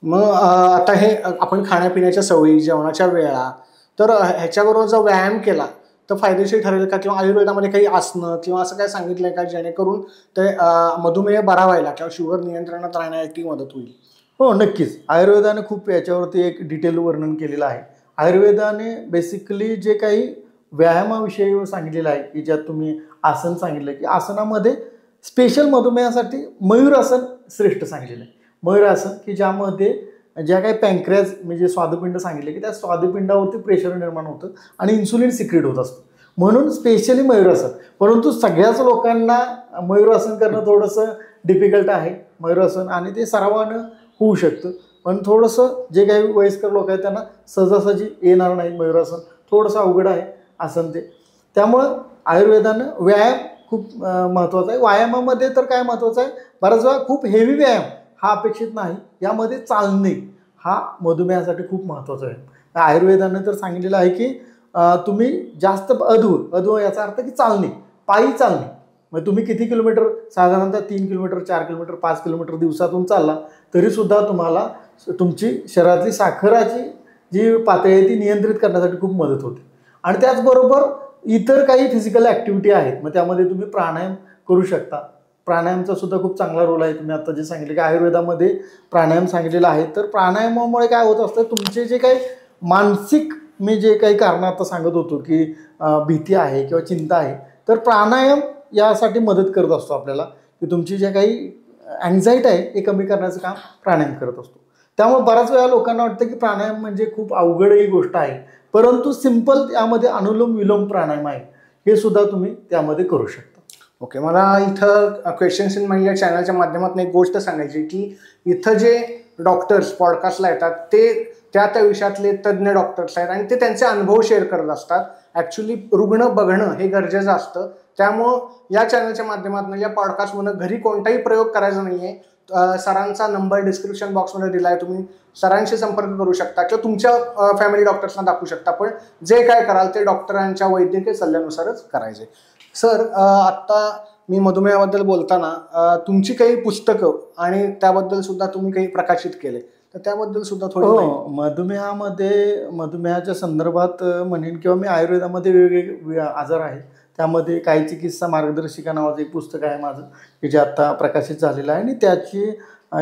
मग आता हे आपण खाण्यापिण्याच्या सवयी, जेवणाच्या वेळा, तर ह्याच्याबरोबर जर व्यायाम केला तर फायदेशीर ठरेल का, किंवा आयुर्वेदामध्ये काही आसनं किंवा असं काय सांगितलं आहे का जेणेकरून ते मधुमेह बरा व्हायला किंवा शुगर नियंत्रणात राहण्यासाठी मदत होईल? हो, नक्कीच. आयुर्वेदाने खूप याच्यावरती एक डिटेल वर्णन केलेलं आहे. आयुर्वेदाने बेसिकली जे काही व्यायामाविषयी सांगितलेलं आहे, की ज्यात तुम्ही आसन सांगितलं, की आसनामध्ये स्पेशल मधुमेहासाठी मयूरासन श्रेष्ठ सांगितलेलं आहे. मयूरासन की ज्यामध्ये ज्या काही पँक्रियाज म्हणजे स्वादुपिंड सांगितले, की त्या स्वादुपिंडावरती प्रेशर निर्माण होतं आणि इन्सुलिन सिक्रेट होत असतं, म्हणून स्पेशली मयूरासन. परंतु सगळ्याच लोकांना मयूरासन करणं थोडंसं डिफिकल्ट आहे मयूरासन, आणि ते सरावानं होऊ शकतं. पण थोडंसं जे काही वयस्कर लोक आहेत त्यांना सहजासहजी येणार नाही मयूरासन, थोडंसं अवघड आहे आसन ते. त्यामुळं आयुर्वेदानं व्यायाम खूप महत्त्वाचा आहे. व्यायामामध्ये तर काय महत्त्वाचं आहे, बऱ्याच वेळा खूप हेवी व्यायाम हा अपेक्षित नाही, यामध्ये चालणे हा मधुमेहासाठी खूप महत्त्वाचा आहे. आयुर्वेदानं तर सांगितलेलं आहे, की तुम्ही जास्त अधू याचा अर्थ की चालणे, पायी चालणे. मग तुम्ही किती किलोमीटर, साधारणतः 3 किलोमीटर, 4 किलोमीटर, 5 किलोमीटर दिवसातून चालला तरीसुद्धा तुम्हाला तुमची शरीरातली साखराची जी पातळी आहे ती नियंत्रित करण्यासाठी खूप मदत होते. आणि त्याचबरोबर इतर काही फिजिकल ॲक्टिव्हिटी आहेत, मग त्यामध्ये तुम्ही प्राणायाम करू शकता. प्राणायामचा सुद्धा खूप चांगला रोल आहे. तुम्ही आता जे सांगितले की आयुर्वेदामध्ये प्राणायाम सांगितलेला आहे, तर प्राणायामामुळे काय होत असतं, तुमचे जे काही मानसिक, मी जे काही कारणं आता सांगत होतो की भीती आहे किंवा चिंता आहे, तर प्राणायाम यासाठी मदत करत असतो आपल्याला, की तुमची जे काही अँझायटी आहे हे कमी करण्याचं काम प्राणायाम करत असतो. त्यामुळे बऱ्याच वेळा लोकांना वाटतं की प्राणायाम म्हणजे खूप अवघड ही गोष्ट आहे, परंतु सिंपल त्यामध्ये अनुलोम विलोम प्राणायाम आहे, हे सुद्धा तुम्ही त्यामध्ये करू शकता. ओके, मला इथं क्वेश्चन्स इन माय चॅनलच्या माध्यमातून एक गोष्ट सांगायची की इथं जे डॉक्टर्स पॉडकास्टला येतात ते त्या विषयातले तज्ज्ञ डॉक्टर्स आहेत आणि ते त्यांचे अनुभव शेअर करत असतात. ॲक्च्युली रुग्ण बघणं हे गरजेचं असतं. त्यामुळं या चॅनलच्या माध्यमातून या पॉडकास्टमधून घरी कोणताही प्रयोग करायचा नाही आहे. सरांचा नंबर डिस्क्रिप्शन बॉक्समध्ये दिला आहे, तुम्ही सरांशी संपर्क करू शकता किंवा तुमच्या फॅमिली डॉक्टर्सना दाखवू शकता, पण जे काय कराल ते डॉक्टरांच्या वैद्यकीय सल्ल्यानुसारच करायचे. सर, आत्ता मी मधुमेहाबद्दल बोलताना तुमची काही पुस्तकं आणि त्याबद्दल सुद्धा तुम्ही काही प्रकाशित केले, तर त्याबद्दल सुद्धा थोडं. मधुमेहाच्या संदर्भात म्हणेन किंवा मी आयुर्वेदामध्ये वेगवेगळे आजार आहेत त्यामध्ये काही चिकित्सा मार्गदर्शिका नावाचं एक पुस्तक आहे माझं, की जे आत्ता प्रकाशित झालेलं आहे. आणि त्याची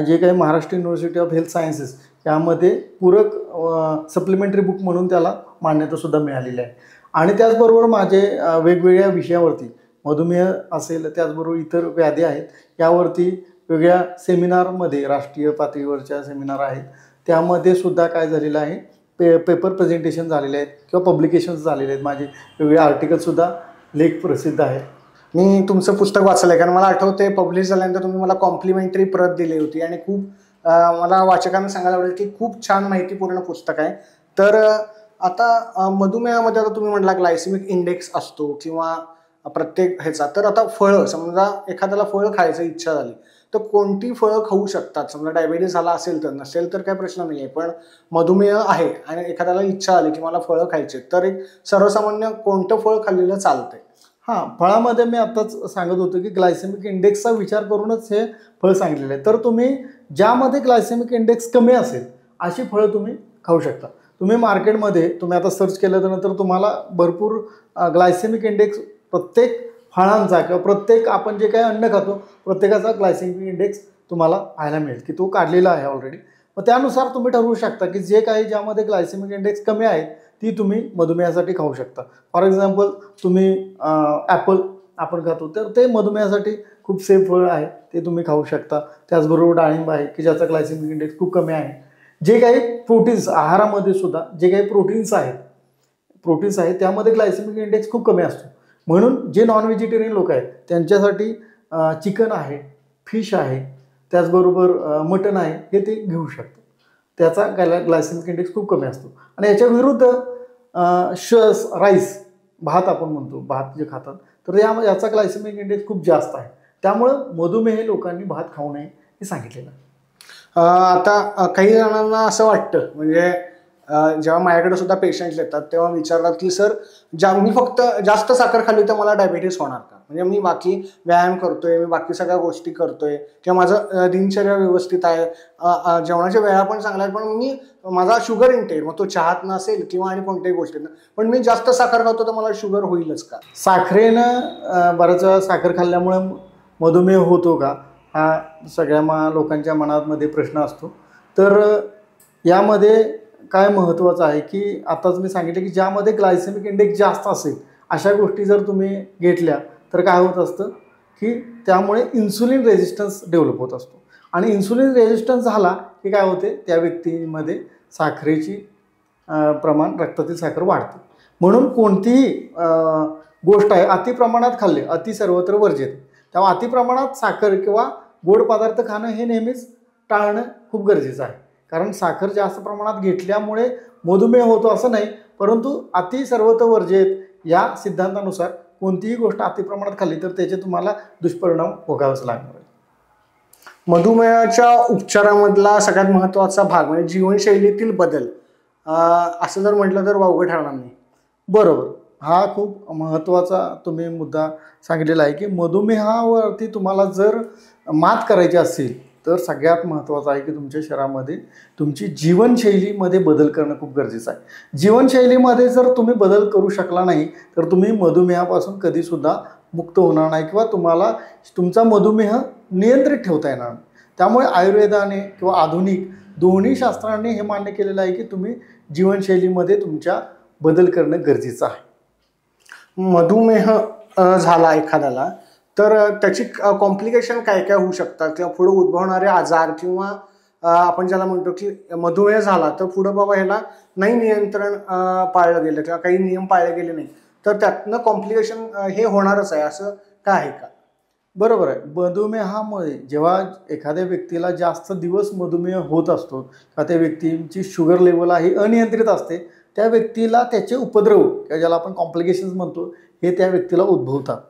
जे काही Maharashtra university of health sciences यामध्ये पूरक सप्लिमेंटरी बुक म्हणून त्याला मान्यतासुद्धा मिळालेली आहे. आणि त्याचबरोबर माझे वेगवेगळ्या विषयावरती, मधुमेह असेल त्याचबरोबर इतर व्याधी आहेत यावरती वेगळ्या सेमिनारमध्ये, राष्ट्रीय पातळीवरच्या सेमिनार आहेत त्यामध्ये सुद्धा काय झालेलं आहे, पेपर प्रेझेंटेशन झालेले आहेत किंवा पब्लिकेशन्स झालेले आहेत. माझे वेगवेगळे आर्टिकलसुद्धा, लेख प्रसिद्ध आहेत. मी तुमचं पुस्तक वाचलं आहे, कारण मला आठवते पब्लिश झाल्यानंतर तुम्ही मला कॉम्प्लिमेंटरी प्रत दिली होती आणि खूप मला वाचकांना सांगायला आवडेल की खूप छान माहितीपूर्ण पुस्तक आहे. तर आता मधुमेहामध्ये आता तुम्ही म्हटला ग्लायसेमिक इंडेक्स असतो किंवा प्रत्येक ह्याचा, तर आता फळं, समजा एखाद्याला फळं खायची इच्छा झाली तर कोणती फळं खाऊ शकतात? समजा डायबिटीस झाला असेल तर, नसेल तर काही प्रश्न नाही आहे, पण मधुमेह आहे आणि एखाद्याला इच्छा आली की मला फळं खायचे, तर एक सर्वसामान्य कोणतं फळ खाल्लेलं चालतंय? फळामध्ये मी आत्ताच सांगत होतो की ग्लायसेमिक इंडेक्सचा विचार करूनच हे फळ सांगितलेलं आहे. तर तुम्ही ज्यामध्ये ग्लायसेमिक इंडेक्स कमी असेल अशी फळं तुम्ही खाऊ शकता. तुम्ही मार्केटमध्ये तुम्ही आता सर्च केलं तर नंतर तुम्हाला भरपूर ग्लायसेमिक इंडेक्स प्रत्येक फळांचा किंवा प्रत्येक आपण जे काही अन्न खातो प्रत्येकाचा ग्लायसेमिक इंडेक्स तुम्हाला पाहायला मिळेल की तो काढलेला आहे ऑलरेडी. मग त्यानुसार तुम्ही ठरवू शकता की जे काही ज्यामध्ये ग्लायसेमिक इंडेक्स कमी आहे ती तुम्ही मधुमेहासाठी खाऊ शकता. फॉर एक्झाम्पल तुम्ही ॲपल आपण खातो तर ते मधुमेहासाठी खूप सेफ फळ आहे, ते तुम्ही खाऊ शकता. त्याचबरोबर डाळिंब आहे की ज्याचा ग्लायसेमिक इंडेक्स खूप कमी आहे. जे काही प्रोटीन्स आहारामध्ये सुद्धा जे काही प्रोटीन्स आहेत त्यामध्ये ग्लायसेमिक इंडेक्स खूप कमी असतो. म्हणून जे नॉन व्हेजिटेरियन लोक आहेत त्यांच्यासाठी चिकन आहे, फिश आहे, त्याचबरोबर मटण आहे, हे ते घेऊ शकतात. त्याचा ग्लायसेमिक इंडेक्स खूप कमी असतो. आणि याच्या विरुद्ध राईस, भात आपण म्हणतो, भात जे खातात, तर याचा ग्लायसेमिक इंडेक्स खूप जास्त आहे. त्यामुळं मधुमेह लोकांनी भात खाऊ नये हे सांगितलेलं आहे. आता काही जणांना असं वाटतं, म्हणजे जेव्हा माझ्याकडे सुद्धा पेशंट्स येतात तेव्हा विचारतात की सर, मी फक्त जास्त साखर खाल्ली तर मला डायबिटीस होणार का? म्हणजे मी बाकी व्यायाम करतोय, मी बाकी सगळ्या गोष्टी करतोय किंवा माझं दिनचर्या व्यवस्थित आहे, जेवणाच्या वेळा पण चांगल्या आहेत, पण माझा शुगर इंटेक, मग तो चहात नसेल किंवा आणि कोणत्याही गोष्टीनं, पण मी जास्त साखर खातो तर मला शुगर होईलच का? साखरेनं बऱ्याच वेळा साखर खाल्ल्यामुळे मधुमेह होतो का, हा सगळ्या लोकांच्या मनामध्ये प्रश्न असतो. तर यामध्ये काय महत्त्वाचं आहे की आताच मी सांगितलं की ज्यामध्ये ग्लायसेमिक इंडेक्स जास्त असेल अशा गोष्टी जर तुम्ही घेतल्या तर काय होत असतं की त्यामुळे इन्सुलिन रेझिस्टन्स डेव्हलप होत असतो. आणि इन्सुलिन रेझिस्टन्स झाला की काय होते, त्या व्यक्तीमध्ये साखरेची प्रमाण, रक्तातील साखर वाढते. म्हणून कोणतीही गोष्ट आहे अतिप्रमाणात खाल्ले, अति सर्वत्र वर्जित. तेव्हा अतिप्रमाणात साखर किंवा गोड पदार्थ खाणं हे नेहमीच टाळणं खूप गरजेचं आहे. कारण साखर जास्त प्रमाणात घेतल्यामुळे मधुमेह होतो असं नाही, परंतु अति सर्वत्र वर्जित या सिद्धांतानुसार कोणतीही गोष्ट अतिप्रमाणात खाल्ली तर त्याचे तुम्हाला दुष्परिणाम भोगावेच लागणार आहे. मधुमेहाच्या उपचारामधला सगळ्यात महत्त्वाचा भाग म्हणजे जीवनशैलीतील बदल, असं जर म्हटलं तर वावगं ठरणार नाही. बरोबर, हा खूप महत्त्वाचा तुम्ही मुद्दा सांगितलेला आहे की मधुमेहावरती तुम्हाला जर मात करायची असेल तर सगळ्यात महत्त्वाचं आहे की तुमच्या शरीरामध्ये तुमची जीवनशैलीमध्ये बदल करणं खूप गरजेचं आहे. जीवनशैलीमध्ये जर तुम्ही बदल करू शकला नाही तर तुम्ही मधुमेहापासून कधीसुद्धा मुक्त होणार नाही किंवा तुम्हाला तुमचा मधुमेह नियंत्रित ठेवता येणार नाही. त्यामुळे आयुर्वेदाने किंवा आधुनिक दोन्ही शास्त्रांनी हे मान्य केलेलं आहे की तुम्ही जीवनशैलीमध्ये तुमच्या बदल करणं गरजेचं आहे. मधुमेह झाला एखाद्याला तर त्याची कॉम्प्लिकेशन काय काय होऊ शकतात किंवा पुढे उद्भवणारे आजार किंवा आपण ज्याला म्हणतो की मधुमेह झाला तर पुढं बाबा ह्याला नाही नियंत्रण पाळलं गेलं किंवा काही नियम पाळले गेले नाही तर त्यातनं कॉम्प्लिकेशन हे होणारच आहे असं काय आहे का? बरोबर आहे. मधुमेहामुळे जेव्हा एखाद्या व्यक्तीला जास्त दिवस मधुमेह होत असतो किंवा त्या व्यक्तीची शुगर लेवल आहे अनियंत्रित असते, त्या व्यक्तीला त्याचे उपद्रव किंवा ज्याला आपण कॉम्प्लिकेशन्स म्हणतो हे त्या व्यक्तीला उद्भवतात.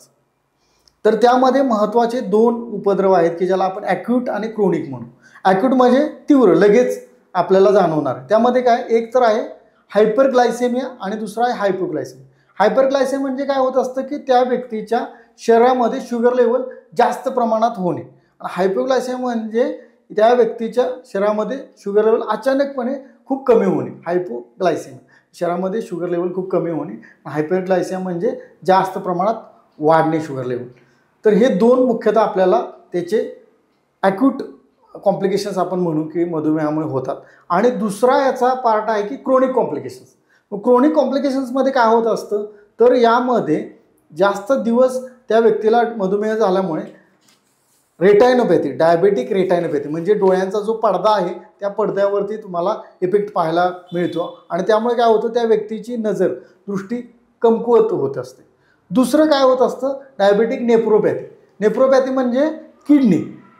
तर त्यामध्ये महत्त्वाचे 2 उपद्रव आहेत की ज्याला आपण ॲक्यूट आणि क्रोनिक म्हणू. ॲक्यूट म्हणजे तीव्र लगेच आपल्याला जाणवणार. त्यामध्ये काय एक तर आहे हायपरग्लायसेमिया आणि दुसरा आहे हायपोग्लायसेमिया. हायपरग्लायसेमिया म्हणजे काय होत असतं की त्या व्यक्तीच्या शरीरामध्ये शुगर लेवल जास्त प्रमाणात होणे. आणि हायपोग्लायसेमिया म्हणजे त्या व्यक्तीच्या शरीरामध्ये शुगर लेवल अचानकपणे खूप कमी होणे. हायपोग्लायसेमिया शरीरामध्ये शुगर लेवल खूप कमी होणे. हायपरग्लायसेमिया म्हणजे जास्त प्रमाणात वाढणे शुगर लेवल. तर हे 2 मुख्यतः आपल्याला त्याचे ॲक्यूट कॉम्प्लिकेशन्स आपण म्हणू की मधुमेहामुळे होतात. आणि दुसरा याचा पार्ट आहे की क्रोनिक कॉम्प्लिकेशन्स. क्रोनिक कॉम्प्लिकेशन्समध्ये काय होत असतं तर यामध्ये जास्त दिवस त्या व्यक्तीला मधुमेह झाल्यामुळे रेटायनोपॅथी, डायबेटिक रेटायनोपॅथी म्हणजे डोळ्यांचा जो पडदा आहे त्या पडद्यावरती तुम्हाला इफेक्ट पाहायला मिळतो आणि त्यामुळे काय होतं त्या व्यक्तीची नजर दृष्टी कमकुवत होत असते. दुसरं काय होत असतं डायबेटिक नेफ्रोपॅथी. नेफ्रोपॅथी म्हणजे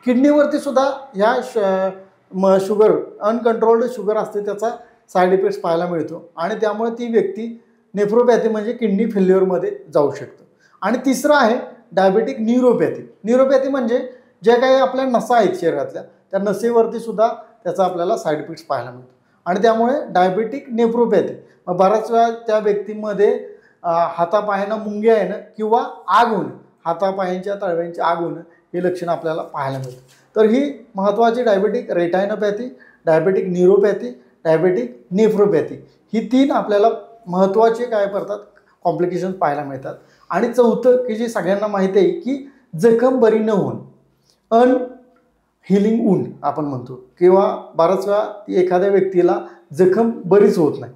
किडनीवरती सुद्धा ह्या शुगर अनकंट्रोल्ड शुगर असते त्याचा साईड इफेक्ट्स पाहायला मिळतो आणि त्यामुळे ती व्यक्ती नेफ्रोपॅथी म्हणजे किडनी फेल्युअरमध्ये जाऊ शकतं. आणि तिसरं आहे डायबेटिक न्यूरोपॅथी. न्यूरोपॅथी म्हणजे ज्या काही आपल्या नसा आहेत शरीरातल्या त्या नसेवरती सुद्धा त्याचा आपल्याला साईड इफेक्ट्स पाहायला मिळतो आणि त्यामुळे डायबेटिक नेफ्रोपॅथी मग बऱ्याच वेळा त्या व्यक्तीमध्ये हातापायांना मुंग्या येणं किंवा आग होणं, हातापायांच्या तळव्यांची आग होणं हे लक्षण आपल्याला पाहायला मिळतं. तर ही महत्त्वाची डायबेटिक रेटायनोपॅथी, डायबेटिक न्यूरोपॅथी, डायबेटिक नेफ्रोपॅथी ही 3 आपल्याला महत्त्वाचे काय करतात कॉम्प्लिकेशन्स पाहायला मिळतात. आणि चौथं की जे सगळ्यांना माहिती आहे की जखम बरी न होणं, हिलिंग वुंड आपण म्हणतो किंवा बराच वेळा एखाद्या व्यक्तीला जखम बरीच होत नाही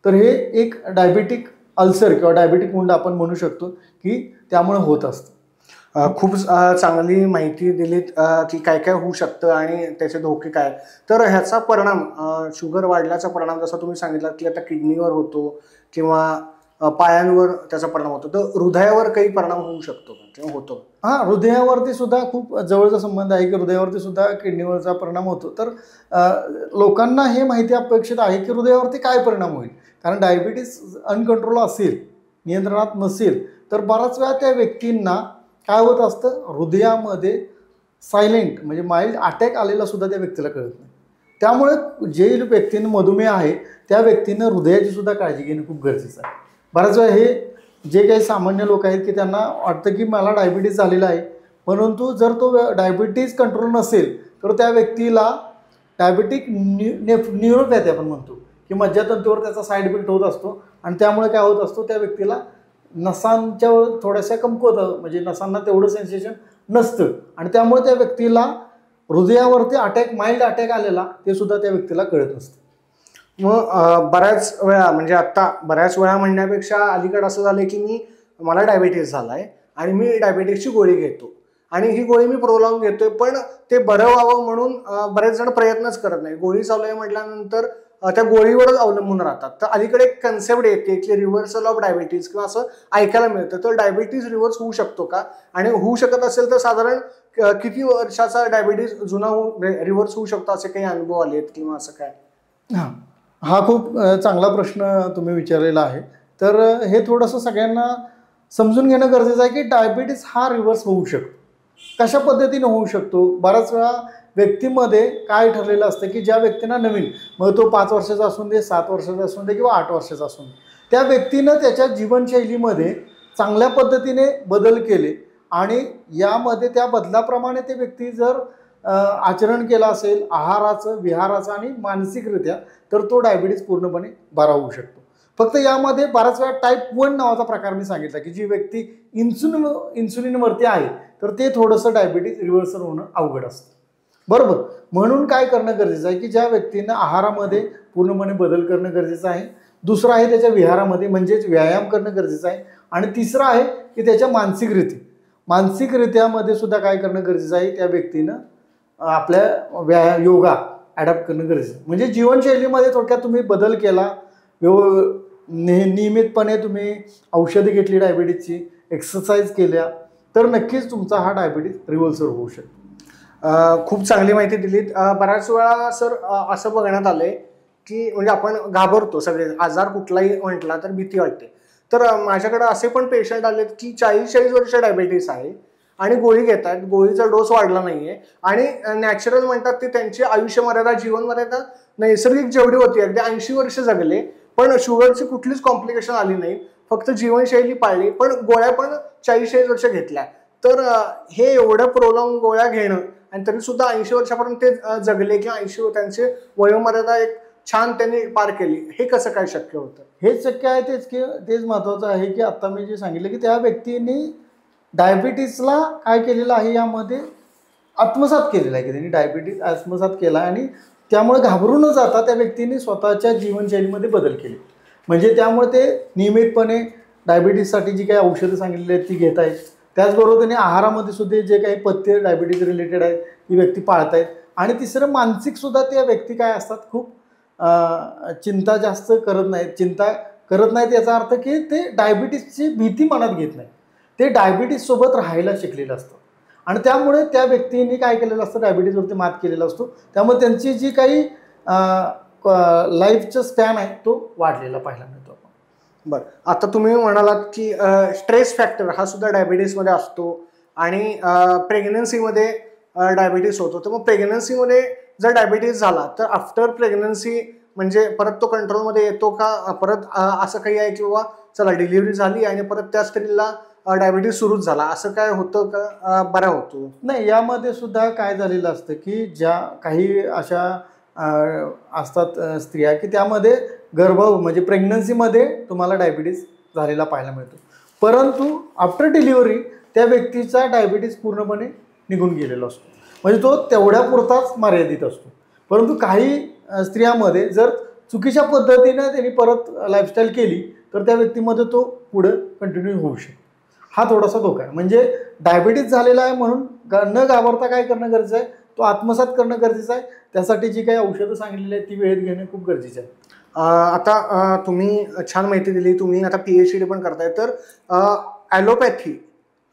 तर हे एक डायबेटिक अल्सर किंवा डायबेटिक वुंड आपण म्हणू शकतो की त्यामुळे होत असतं. खूप चांगली माहिती दिलीत की काय काय होऊ शकतं आणि त्याचे धोके काय. तर ह्याचा परिणाम शुगर वाढल्याचा परिणाम जसा तुम्ही सांगितला की आता किडनीवर होतो किंवा पायांवर त्याचा परिणाम होतो तर हृदयावर काही परिणाम होऊ शकतो किंवा होतो? हां, हृदयावरती सुद्धा खूप जवळचा संबंध आहे की हृदयावरती सुद्धा किडनीवरचा परिणाम होतो. तर लोकांना हे माहिती अपेक्षित आहे की हृदयावरती काय परिणाम होईल. कारण डायबिटीस अनकंट्रोल असेल, नियंत्रणात नसेल तर बराच वेळा त्या व्यक्तींना काय होत असतं हृदयामध्ये सायलेंट म्हणजे माइल्ड अटॅक आलेला सुद्धा त्या व्यक्तीला कळत नाही. त्यामुळे जे व्यक्तींना मधुमेह आहे त्या व्यक्तीनं हृदयाची सुद्धा काळजी घेणं खूप गरजेचं आहे. बऱ्याच वेळा हे जे काही सामान्य लोक आहेत की त्यांना वाटतं की मला डायबिटीज झालेला आहे परंतु जर तो डायबिटीज कंट्रोल नसेल तर त्या व्यक्तीला डायबेटिक न्यूरोपॅथी आपण म्हणतो की मज्जातंतूवर त्याचा साईड इफेक्ट होत असतो आणि त्यामुळे काय होत असतो त्या व्यक्तीला नसांच्या थोड्याशा कमकुवत म्हणजे नसांना तेवढं सेन्सेशन नसतं आणि त्यामुळे त्या व्यक्तीला हृदयावरती अटॅक माइल्ड अटॅक आलेला ते सुद्धा त्या व्यक्तीला कळत नसतं. मग बऱ्याच वेळा म्हणजे आत्ता बऱ्याच वेळा म्हणण्यापेक्षा अलीकडे असं झालं की मला डायबिटीस झाला आहे आणि मी डायबिटीसची गोळी घेतो आणि ही गोळी मी प्रोलॉंग घेतोय पण ते बरं व्हावं म्हणून बरेच जण प्रयत्नच करत नाही. गोळी चालू आहे म्हटल्यानंतर त्या गोळीवरच अवलंबून राहतात. तर अलीकडे एक कन्सेप्ट येते की रिव्हर्सल ऑफ डायबिटीज किंवा असं ऐकायला मिळतं. तर डायबिटीज रिव्हर्स होऊ शकतो का आणि होऊ शकत असेल तर साधारण किती वर्षाचा डायबिटीज जुना रिव्हर्स होऊ शकतो असे काही अनुभव आलेत किंवा असं काय? हां, हा खूप चांगला प्रश्न तुम्ही विचारलेला आहे. तर हे थोडंसं सगळ्यांना समजून घेणं गरजेचं आहे की डायबिटीस हा रिव्हर्स होऊ शकतो. कशा पद्धतीने होऊ शकतो. बऱ्याच वेळा व्यक्तीमध्ये काय ठरलेलं असतं की ज्या व्यक्तींना नवीन मग तो 5 वर्षाचा असून दे 7 वर्षाचा असून दे किंवा 8 वर्षाचा असून दे त्या व्यक्तीनं त्याच्या जीवनशैलीमध्ये चांगल्या पद्धतीने बदल केले आणि यामध्ये त्या बदलाप्रमाणे ते व्यक्ती जर आचरण केलं असेल आहाराचं विहाराचं आणि मानसिकरित्या, तर तो डायबिटीज पूर्णपणे बरा होऊ शकतो. फक्त यामध्ये बऱ्याच वेळा टाईप 1 नावाचा प्रकार मी सांगितला की जी व्यक्ती इन्सुलिनवरती आहे तर ते थोडंसं डायबिटीज रिव्हर्सल होणं अवघड असतं. बरोबर. म्हणून काय करणं गरजेचं आहे की ज्या व्यक्तींना आहारामध्ये पूर्णपणे बदल करणं गरजेचं आहे. दुसरं आहे त्याच्या विहारामध्ये म्हणजेच व्यायाम करणं गरजेचं आहे. आणि तिसरं आहे की त्याच्या मानसिकरित्यामध्ये सुद्धा काय करणं गरजेचं आहे, त्या व्यक्तीनं आपल्या योगा ॲडॉप्ट करणं गरजेचं आहे. म्हणजे जीवनशैलीमध्ये थोडक्यात तुम्ही बदल केला, नियमितपणे तुम्ही औषधं घेतली डायबिटीजची, एक्सरसाइज केल्या, तर नक्कीच तुमचा हा डायबिटीज रिव्हर्सल होऊ शकतो. खूप चांगली माहिती दिलीत. बऱ्याच वेळा सर असं बघण्यात आलंय की म्हणजे आपण घाबरतो, सगळे आजार कुठलाही म्हटला तर भीती वाटते. तर माझ्याकडे असे पण पेशंट आलेत की 40-40 वर्ष डायबिटीस आहे आणि गोळी घेतात, गोळीचा डोस वाढला नाहीये आणि नॅचरल म्हणतात ते त्यांची आयुष्य मर्यादा, जीवन मर्यादा नैसर्गिक जेवढी होती अगदी 80 वर्ष जगले, पण शुगरची कुठलीच कॉम्प्लिकेशन आली नाही, फक्त जीवनशैली पाळली, पण गोळ्या पण 40-40 वर्ष घेतल्या. तर हे एवढं प्रोलॉंग गोळ्या घेणं आणि तरी सुद्धा 80 वर्षापर्यंत ते जगले किंवा 80 त्यांचे वयोमर्यादा एक छान त्यांनी पार केली, हे कसं काय शक्य होतं? हेच शक्य आहे, तेच महत्त्वाचं आहे की आता मी जे सांगितलं की त्या व्यक्तीने डायबिटीसला काय केलेलं आहे, यामध्ये आत्मसात केलेलं आहे की त्यांनी डायबिटीस आत्मसात केला आणि त्यामुळे घाबरून न जाता त्या व्यक्तीने स्वतःच्या जीवनशैलीमध्ये बदल केले. म्हणजे त्यामुळे ते नियमितपणे डायबिटीससाठी जी काही औषधं सांगितलेली आहेत ती घेत आहेत. त्याचबरोबर त्यांनी आहारामध्ये सुद्धा जे काही पथ्य डायबिटीज रिलेटेड आहेत ती व्यक्ती पाळत आहेत. आणि तिसरं मानसिकसुद्धा त्या व्यक्ती काय असतात, खूप चिंता जास्त करत नाहीत. याचा अर्थ की ते डायबिटीसची भीती मनात घेत नाही, ते डायबिटीससोबत राहायला शिकलेलं असतं आणि त्यामुळे त्या व्यक्तींनी काय केलेलं असतं, डायबिटीजवरती मात केलेला असतो. त्यामुळे त्यांची जी काही लाईफचा स्पॅन आहे तो वाढलेला पाहायला मिळतो. बरं, आता तुम्ही म्हणालात की स्ट्रेस फॅक्टर हा सुद्धा डायबिटीसमध्ये असतो आणि प्रेग्नन्सीमध्ये डायबिटीस होतो. तर मग प्रेग्नन्सीमध्ये जर डायबिटीस झाला तर आफ्टर प्रेग्नन्सी म्हणजे परत तो कंट्रोलमध्ये येतो का? परत असं काही आहे किंवा चला डिलिव्हरी झाली आणि परत त्या स्त्रीला डायबिटीस सुरूच झाला, असं काय होतं का बरा होतो? नाही, यामध्ये सुद्धा काय झालेलं असतं की ज्या काही अशा असतात स्त्रिया की त्यामध्ये म्हणजे प्रेग्नन्सीमध्ये तुम्हाला डायबिटीस झालेला पाहायला मिळतो, परंतु आफ्टर डिलिव्हरी त्या व्यक्तीचा डायबिटीस पूर्णपणे निघून गेलेला असतो. म्हणजे तो तेवढ्या पुरताच मर्यादित असतो. परंतु काही स्त्रियांमध्ये जर चुकीच्या पद्धतीनं त्यांनी परत लाईफस्टाईल केली तर त्या व्यक्तीमध्ये तो पुढं कंटिन्यू होऊ शकतो. हा थोडासा धोका आहे. म्हणजे डायबिटीज झालेला आहे म्हणून न घाबरता काय करणं गरजेचं आहे, तो आत्मसात करणं गरजेचं आहे. त्यासाठी जी काही औषधं सांगितलेली आहेत ती वेळेत घेणं खूप गरजेचं आहे. आता तुम्ही छान माहिती दिली, तुम्ही आता PhD पण करताय, तर ॲलोपॅथी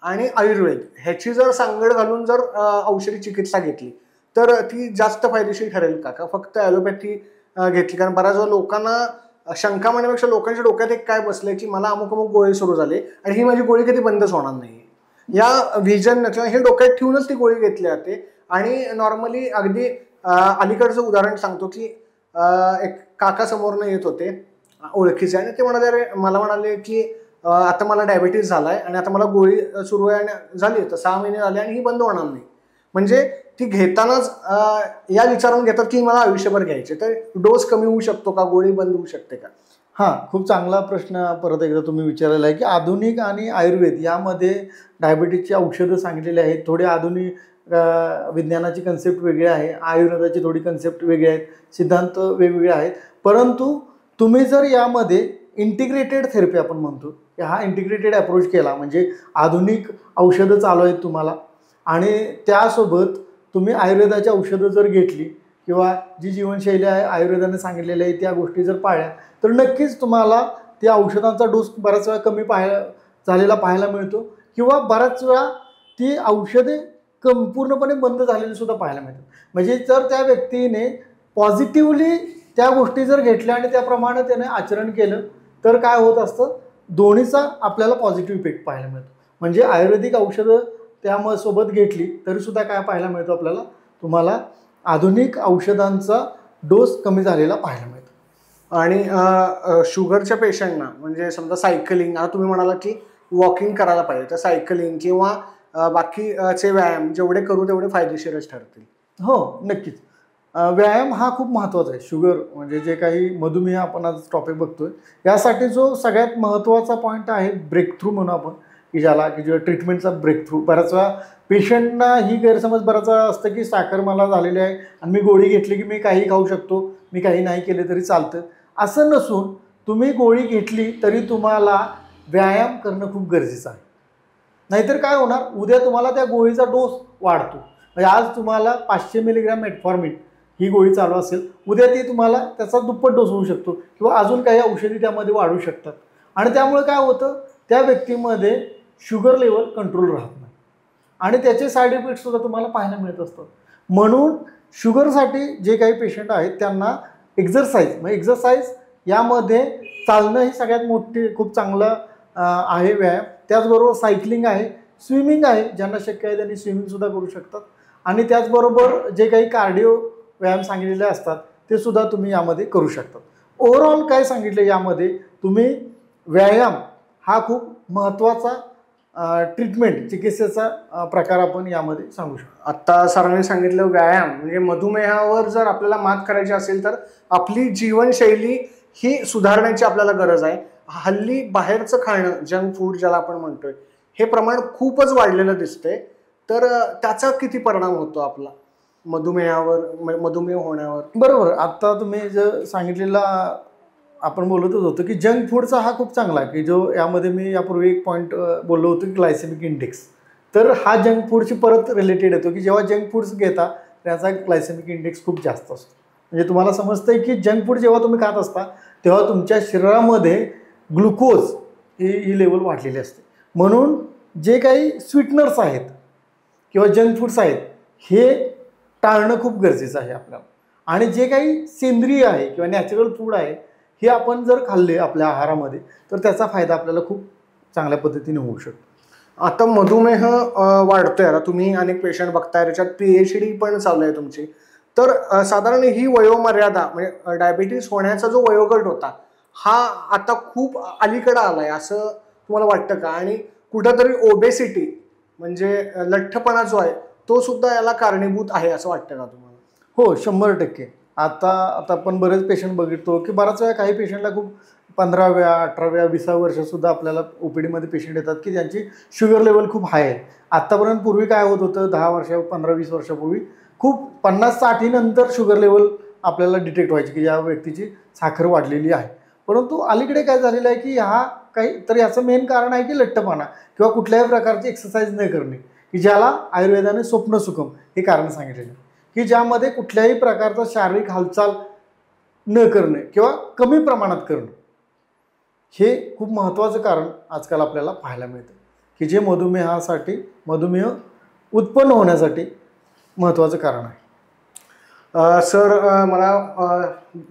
आणि आयुर्वेद ह्याची जर सांगड घालून जर औषधी चिकित्सा घेतली तर ती जास्त फायदेशीर ठरेल का फक्त ॲलोपॅथी घेतली? कारण बऱ्याच वेळा लोकांना शंका म्हणण्यापेक्षा लोकांच्या डोक्यात एक काय बसलंय की मला अमुक गोळी सुरू झाली आणि ही माझी गोळी कधी बंदच होणार नाही, या व्हिजन किंवा हे डोक्यात ठेवूनच ती गोळी घेतली जाते. आणि नॉर्मली अगदी अलीकडचं उदाहरण सांगतो की एक काका समोरनं येत होते ओळखीचे आणि ते म्हणाले, अरे मला म्हणाले की आता मला डायबिटीस झालाय आणि आता मला गोळी सुरू आहे आणि झाली तर 6 महिने झाले आणि ही बंद होणार नाही. म्हणजे ती घेतानाच या विचारून घेतात की मला आयुष्यभर घ्यायचे, तर डोस कमी होऊ शकतो का, गोळी बंद होऊ शकते का? हां, खूप चांगला प्रश्न परत एकदा तुम्ही विचारलेला आहे की आधुनिक आणि आयुर्वेद यामध्ये डायबिटीजची औषधं सांगितलेली आहेत. थोडी आधुनिक विज्ञानाची कन्सेप्ट वेगळी आहे, आयुर्वेदाची थोडी कन्सेप्ट वेगळी आहेत, सिद्धांत वेगवेगळे आहेत. परंतु तुम्ही जर यामध्ये इंटिग्रेटेड थेरपी आपण म्हणतो, हा इंटिग्रेटेड अप्रोच केला म्हणजे आधुनिक औषधं चालू आहेत तुम्हाला आणि त्यासोबत तुम्ही आयुर्वेदाची औषधं जर घेतली किंवा जी जीवनशैली आहे आयुर्वेदाने सांगितलेली आहे त्या गोष्टी जर पाळल्या तर नक्कीच तुम्हाला त्या औषधांचा डोस बऱ्याच वेळा कमी झालेला पाहायला मिळतो किंवा बऱ्याच वेळा ती औषधे पूर्णपणे बंद झालेली सुद्धा पाहायला मिळतात. म्हणजे जर त्या व्यक्तीने पॉझिटिव्हली त्या गोष्टी जर घेतल्या आणि त्याप्रमाणे त्याने आचरण केलं तर काय होत असतं, दोन्हीचा आपल्याला पॉझिटिव्ह इफेक्ट पाहायला मिळतो. म्हणजे आयुर्वेदिक औषधं त्यामुळे सोबत घेतली तरीसुद्धा काय पाहायला मिळतो आपल्याला, तुम्हाला आधुनिक औषधांचा डोस कमी झालेला पाहायला मिळतो. आणि शुगरच्या पेशंटना म्हणजे समजा सायकलिंग, आता तुम्ही म्हणाला की वॉकिंग करायला पाहिजे, तर सायकलिंग किंवा बाकीचे व्यायाम जेवढे करू तेवढे फायदेशीरच ठरतील. हो, नक्कीच. व्यायाम हा खूप महत्त्वाचा आहे. शुगर म्हणजे जे काही मधुमेह आपण आज टॉपिक बघतोय, यासाठी जो सगळ्यात महत्त्वाचा पॉईंट आहे ब्रेक थ्रू म्हणू आपण, की ज्याला की जो ट्रीटमेंटचा ब्रेक थ्रू. बऱ्याच वेळा पेशंटना ही गैरसमज बऱ्याच वेळा असतं, की साखर मला झालेली आहे आणि मी गोळी घेतली की मी काही खाऊ शकतो, मी काही नाही केले तरी चालतं. असं नसून तुम्ही गोळी घेतली तरी तुम्हाला व्यायाम करणं खूप गरजेचं आहे. नाहीतर काय होणार, उद्या तुम्हाला त्या गोळीचा डोस वाढतो. म्हणजे आज तुम्हाला 500 मिलीग्रॅम मेटफॉर्मिन ही गोळी चालू असेल, उद्या ती तुम्हाला त्याचा दुप्पट डोस होऊ शकतो किंवा अजून काही औषधी त्यामध्ये वाढू शकतात. आणि त्यामुळे काय होतं, त्या व्यक्तीमध्ये शुगर लेवल कंट्रोल राहत नाही आणि त्याचे साईड इफेक्टसुद्धा तुम्हाला पाहायला मिळत असतात. म्हणून शुगरसाठी जे काही पेशंट आहेत त्यांना एक्झरसाइज यामध्ये चालणं ही सगळ्यात मोठी खूप चांगलं आहे व्यायाम. त्याचबरोबर सायकलिंग आहे, स्विमिंग आहे, ज्यांना शक्य आहे त्यांनी स्विमिंगसुद्धा करू शकतात. आणि त्याचबरोबर जे काही कार्डिओ व्यायाम सांगितलेले असतात ते सुद्धा तुम्ही यामध्ये करू शकतात. ओव्हरऑल काय सांगितलं, यामध्ये तुम्ही व्यायाम हा खूप महत्त्वाचा ट्रीटमेंट चिकित्सेचा प्रकार आपण यामध्ये सांगू शकतो. आता सरांनी सांगितलं व्यायाम म्हणजे मधुमेहावर जर आपल्याला मात करायची असेल तर आपली जीवनशैली ही सुधारण्याची आपल्याला गरज आहे. हल्ली बाहेरचं खाणं, जंक फूड ज्याला आपण म्हणतोय, हे प्रमाण खूपच वाढलेलं दिसतंय. तर त्याचा किती परिणाम होतो आपला मधुमेहावर, मधुमेह होण्यावर? बरोबर. आता तुम्ही जर सांगितलेला आपण बोलतच होतो की जंक फूडचा हा खूप चांगला आहे, की जो यामध्ये मी यापूर्वी एक पॉईंट बोललो होतो की ग्लायसेमिक इंडेक्स. तर हा जंक फूडशी परत रिलेटेड येतो की जेव्हा जंक फूड्स घेता त्याचा ग्लायसेमिक इंडेक्स खूप जास्त असतो. म्हणजे तुम्हाला समजतंय की जंक फूड जेव्हा तुम्ही खात असता तेव्हा तुमच्या शरीरामध्ये ग्लुकोज ही लेवल वाढलेली असते. म्हणून जे काही स्वीटनर्स आहेत किंवा जंक फूड्स आहेत हे टाळणं खूप गरजेचं आहे आपल्याला. आणि जे काही सेंद्रिय आहे किंवा नॅचरल फूड आहे हे आपण जर खाल्ले आपल्या आहारामध्ये तर त्याचा फायदा आपल्याला खूप चांगल्या पद्धतीने होऊ शकतो. आता मधुमेह वाढतोय, आता तुम्ही अनेक पेशंट बघताय, त्याच्यात PhD पण चालू आहे तुमची. तर साधारण ही वयोमर्यादा म्हणजे डायबिटीस होण्याचा जो वयोगट होता हा आता खूप अलीकडे आलाय असं तुम्हाला वाटतं का? आणि कुठंतरी ओबेसिटी म्हणजे लठ्ठपणा जो आहे तो सुद्धा याला कारणीभूत आहे असं वाटतं का तुम्हाला? हो, 100%. आता आता आपण बरेच पेशंट बघितो की बराच वेळा काही पेशंटला खूप 15व्या 18व्या 20व्या वर्षातसुद्धा आपल्याला OPDमध्ये पेशंट येतात की ज्यांची शुगर लेवल खूप हाय आहे. आत्तापर्यंत पूर्वी काय होत होतं, 10 वर्ष 15-20 वर्षापूर्वी खूप 50-60 नंतर शुगर लेवल आपल्याला डिटेक्ट व्हायची की या व्यक्तीची साखर वाढलेली आहे. परंतु अलीकडे काय झालेलं आहे की काही तर याचं मेन कारण आहे की लठ्ठपणा किंवा कुठल्याही प्रकारची एक्सरसाइज न करणे, की ज्याला आयुर्वेदाने स्वप्नसुखम हे कारण सांगितलेलं आहे, की ज्यामध्ये कुठल्याही प्रकारचा शारीरिक हालचाल न करणे किंवा कमी प्रमाणात करणं हे खूप महत्त्वाचं कारण आजकाल आपल्याला पाहायला मिळतं, की जे मधुमेह उत्पन्न होण्यासाठी महत्त्वाचं कारण आहे. सर मला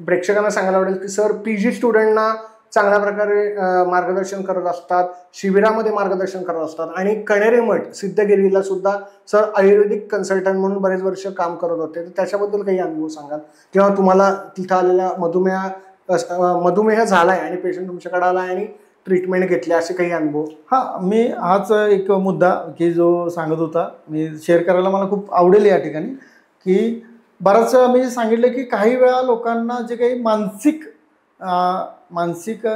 प्रेक्षकांना सांगायला आवडेल की सर PG स्टुडंटना चांगल्या प्रकारे मार्गदर्शन करत असतात, शिबिरामध्ये मार्गदर्शन करत असतात आणि कणेरी मठ सिद्धगिरीला सुद्धा सर आयुर्वेदिक कन्सल्टंट म्हणून बरेच वर्ष काम करत होते. तर त्याच्याबद्दल काही अनुभव सांगाल किंवा तुम्हाला तिथं आलेला मधुमेह झालाय आणि पेशंट तुमच्याकडे आला आणि ट्रीटमेंट घेतली असे काही अनुभव? हां, मी हाच एक मुद्दा की जो सांगत होता मी शेअर करायला मला खूप आवडेल या ठिकाणी, की बराच वेळा मी सांगितलं की काही वेळा लोकांना जे काही मानसिक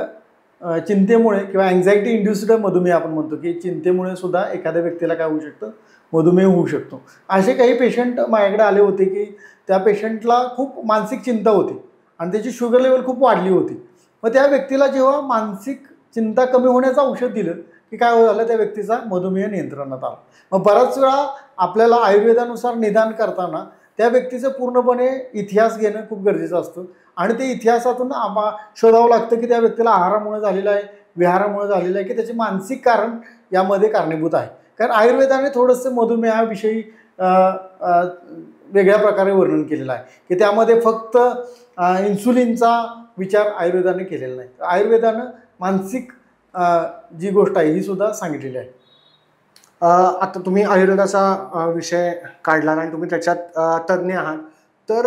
चिंतेमुळे किंवा अँझायटी इंड्युस्ड मधुमेह आपण म्हणतो की चिंतेमुळे सुद्धा एखाद्या व्यक्तीला काय होऊ शकतं, मधुमेह होऊ शकतो. असे काही पेशंट माझ्याकडे आले होते की त्या पेशंटला खूप मानसिक चिंता होती आणि त्याची शुगर लेवल खूप वाढली होती. मग त्या व्यक्तीला जेव्हा मानसिक चिंता कमी होण्याचं औषध दिलं की काय झालं, त्या व्यक्तीचा मधुमेह नियंत्रणात आला. मग बराच वेळा आपल्याला आयुर्वेदानुसार निदान करताना त्या व्यक्तीचं पूर्णपणे इतिहास घेणं खूप गरजेचं असतं आणि ते इतिहासातून शोधावं लागतं की त्या व्यक्तीला आहारामुळे झालेलं आहे, विहारामुळे झालेलं आहे की त्याचे मानसिक कारण यामध्ये कारणीभूत आहे. कारण आयुर्वेदाने थोडंसं मधुमेहाविषयी वेगळ्या प्रकारे वर्णन केलेलं आहे की त्यामध्ये फक्त इन्सुलिनचा विचार आयुर्वेदाने केलेला नाही. आयुर्वेदानं मानसिक जी गोष्ट आहे ही सुद्धा सांगितलेली आहे. आता तुम्ही आयुर्वेदाचा विषय काढला आणि तुम्ही त्याच्यात तज्ज्ञ आहात, तर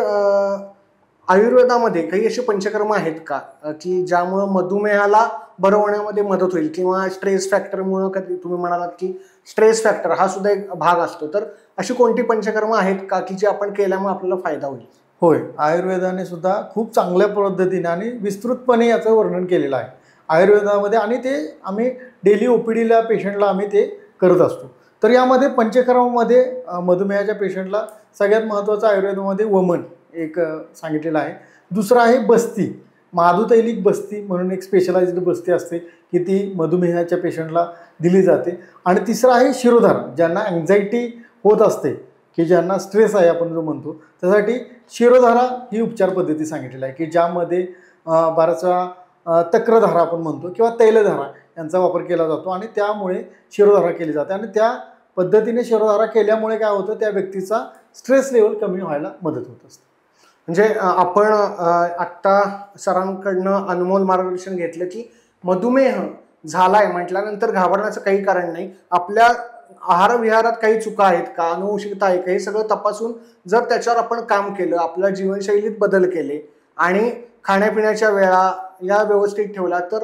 आयुर्वेदामध्ये काही असे पंचकर्म आहेत का की ज्यामुळं मधुमेहाला बरं होण्यामध्ये मदत होईल किंवा स्ट्रेस फॅक्टरमुळं कधी तुम्ही म्हणालात की स्ट्रेस फॅक्टर हा सुद्धा एक भाग असतो. तर अशी कोणती पंचकर्म आहेत का की जे आपण केल्यामुळे आपल्याला फायदा होईल? होय, आयुर्वेदाने सुद्धा खूप चांगल्या पद्धतीने आणि विस्तृतपणे याचं वर्णन केलेलं आहे आयुर्वेदामध्ये, आणि ते आम्ही डेली OPDला पेशंटला आम्ही ते करत असतो. तर यामध्ये पंचकर्मामध्ये मधुमेहाच्या पेशंटला सगळ्यात महत्त्वाचं आयुर्वेदामध्ये वमन एक सांगितलेलं आहे. दुसरं आहे बस्ती, माधुतैलिक बस्ती म्हणून एक स्पेशलाइज्ड बस्ती असते की ती मधुमेहाच्या पेशंटला दिली जाते. आणि तिसरं आहे शिरोधारा, ज्यांना अँझायटी होत असते की ज्यांना स्ट्रेस आहे आपण जो म्हणतो, त्यासाठी शिरोधारा ही उपचार पद्धती सांगितलेली आहे की ज्यामध्ये बराचसा तक्रधारा आपण म्हणतो किंवा तैलधारा यांचा वापर केला जातो आणि त्यामुळे शिरोधारा केली जाते. आणि त्या पद्धतीने शिरोधारा केल्यामुळे काय होतं, त्या व्यक्तीचा स्ट्रेस लेवल कमी व्हायला मदत होत असते. म्हणजे आपण आत्ता सरांकडनं अनमोल मार्गदर्शन घेतलं की मधुमेह झालाय म्हटल्यानंतर घाबरण्याचं काही कारण नाही. आपल्या आहार विहारात काही चुका आहेत का, अनुवंशिकता आहे का, हे सगळं तपासून जर त्याच्यावर आपण काम केलं, आपल्या जीवनशैलीत बदल केले आणि खाण्यापिण्याच्या वेळा या व्यवस्थित ठेवला तर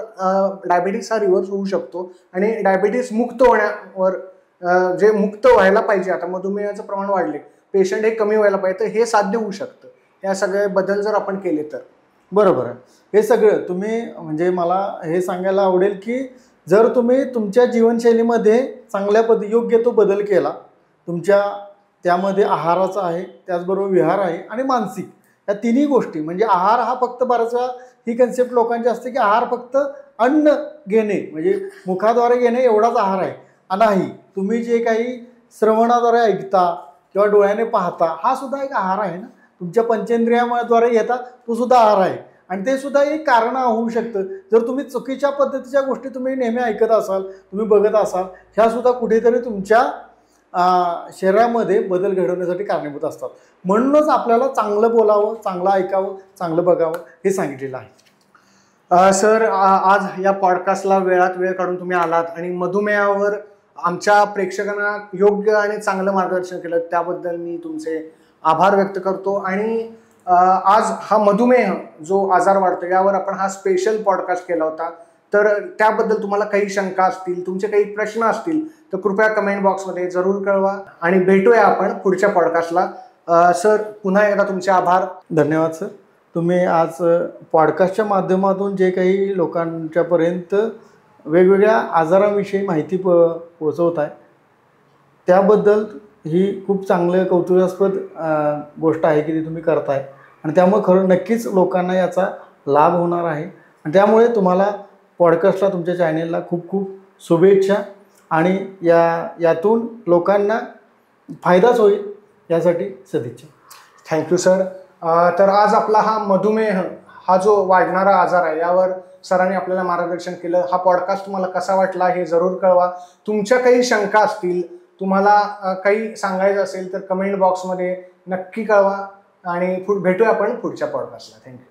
डायबिटीस हा रिव्हर्स होऊ शकतो. आणि डायबिटीस मुक्त होण्यावर जे मुक्त व्हायला पाहिजे, आता मधुमेहाचं प्रमाण वाढले, पेशंट हे कमी व्हायला पाहिजे, तर हे साध्य होऊ शकतं या सगळे बदल जर आपण केले तर. बरोबर आहे. हे सगळं तुम्ही म्हणजे मला हे सांगायला आवडेल की जर तुम्ही तुमच्या जीवनशैलीमध्ये चांगल्या योग्य तो बदल केला, तुमच्या त्यामध्ये आहाराचा आहे, त्याचबरोबर विहार आहे आणि मानसिक, या तिन्ही गोष्टी, म्हणजे आहार हा फक्त बराच वेळा ही कन्सेप्ट लोकांची असते की आहार फक्त अन्न घेणे म्हणजे मुखाद्वारे घेणे एवढाच आहार आहे. नाही, तुम्ही जे काही श्रवणाद्वारे ऐकता किंवा डोळ्याने पाहता हा सुद्धा एक आहार आहे ना, तुमच्या पंचेंद्रियाद्वारे घेता तो सुद्धा आहार आहे. आणि ते सुद्धा एक कारण होऊ शकतं जर तुम्ही चुकीच्या पद्धतीच्या गोष्टी तुम्ही नेहमी ऐकत असाल, तुम्ही बघत असाल, ह्या सुद्धा कुठेतरी तुमच्या शरीरामध्ये बदल घडवण्यासाठी कारणीभूत असतात. म्हणूनच आपल्याला चांगलं बोलावं, चांगलं ऐकावं, चांगलं बघावं हे सांगितलेलं आहे. सर, आज या पॉडकास्टला वेळात वेळ काढून तुम्ही आलात आणि मधुमेहावर आमच्या प्रेक्षकांना योग्य आणि चांगलं मार्गदर्शन केलं, त्याबद्दल मी तुमचे आभार व्यक्त करतो. आणि आज हा मधुमेह जो आजार वाढतो यावर आपण हा स्पेशल पॉडकास्ट केला होता. तर त्याबद्दल तुम्हाला काही शंका असतील, तुमचे काही प्रश्न असतील तर कृपया कमेंट बॉक्समध्ये जरूर कळवा आणि भेटूया आपण पुढच्या पॉडकास्टला. सर, पुन्हा एकदा तुमचे आभार. धन्यवाद सर. तुम्ही आज पॉडकास्टच्या माध्यमातून जे काही लोकांच्यापर्यंत वेगवेगळ्या आजारांविषयी माहिती पोहोचवत आहे त्याबद्दल ही खूप चांगलं कौतुकास्पद गोष्ट आहे की ती तुम्ही करताय आणि त्यामुळे खरं नक्कीच लोकांना याचा लाभ होणार आहे. आणि त्यामुळे तुम्हाला पॉडकास्टला, तुमच्या चॅनेलला खूप खूप शुभेच्छा आणि यातून लोकांना फायदाच होईल यासाठी सदिच्छा. Thank you sir. तर आज आपला हा मधुमेह हा जो वाढणारा आजार आहे यावर सरांनी आपल्याला मार्गदर्शन केलं. हा पॉडकास्ट तुम्हाला कसा वाटला हे जरूर कळवा. तुमच्या काही शंका असतील, तुम्हाला काही सांगायचं असेल तर कमेंट बॉक्समध्ये नक्की कळवा आणि भेटूया आपण पुढच्या पॉडकास्टला. थँक्यू.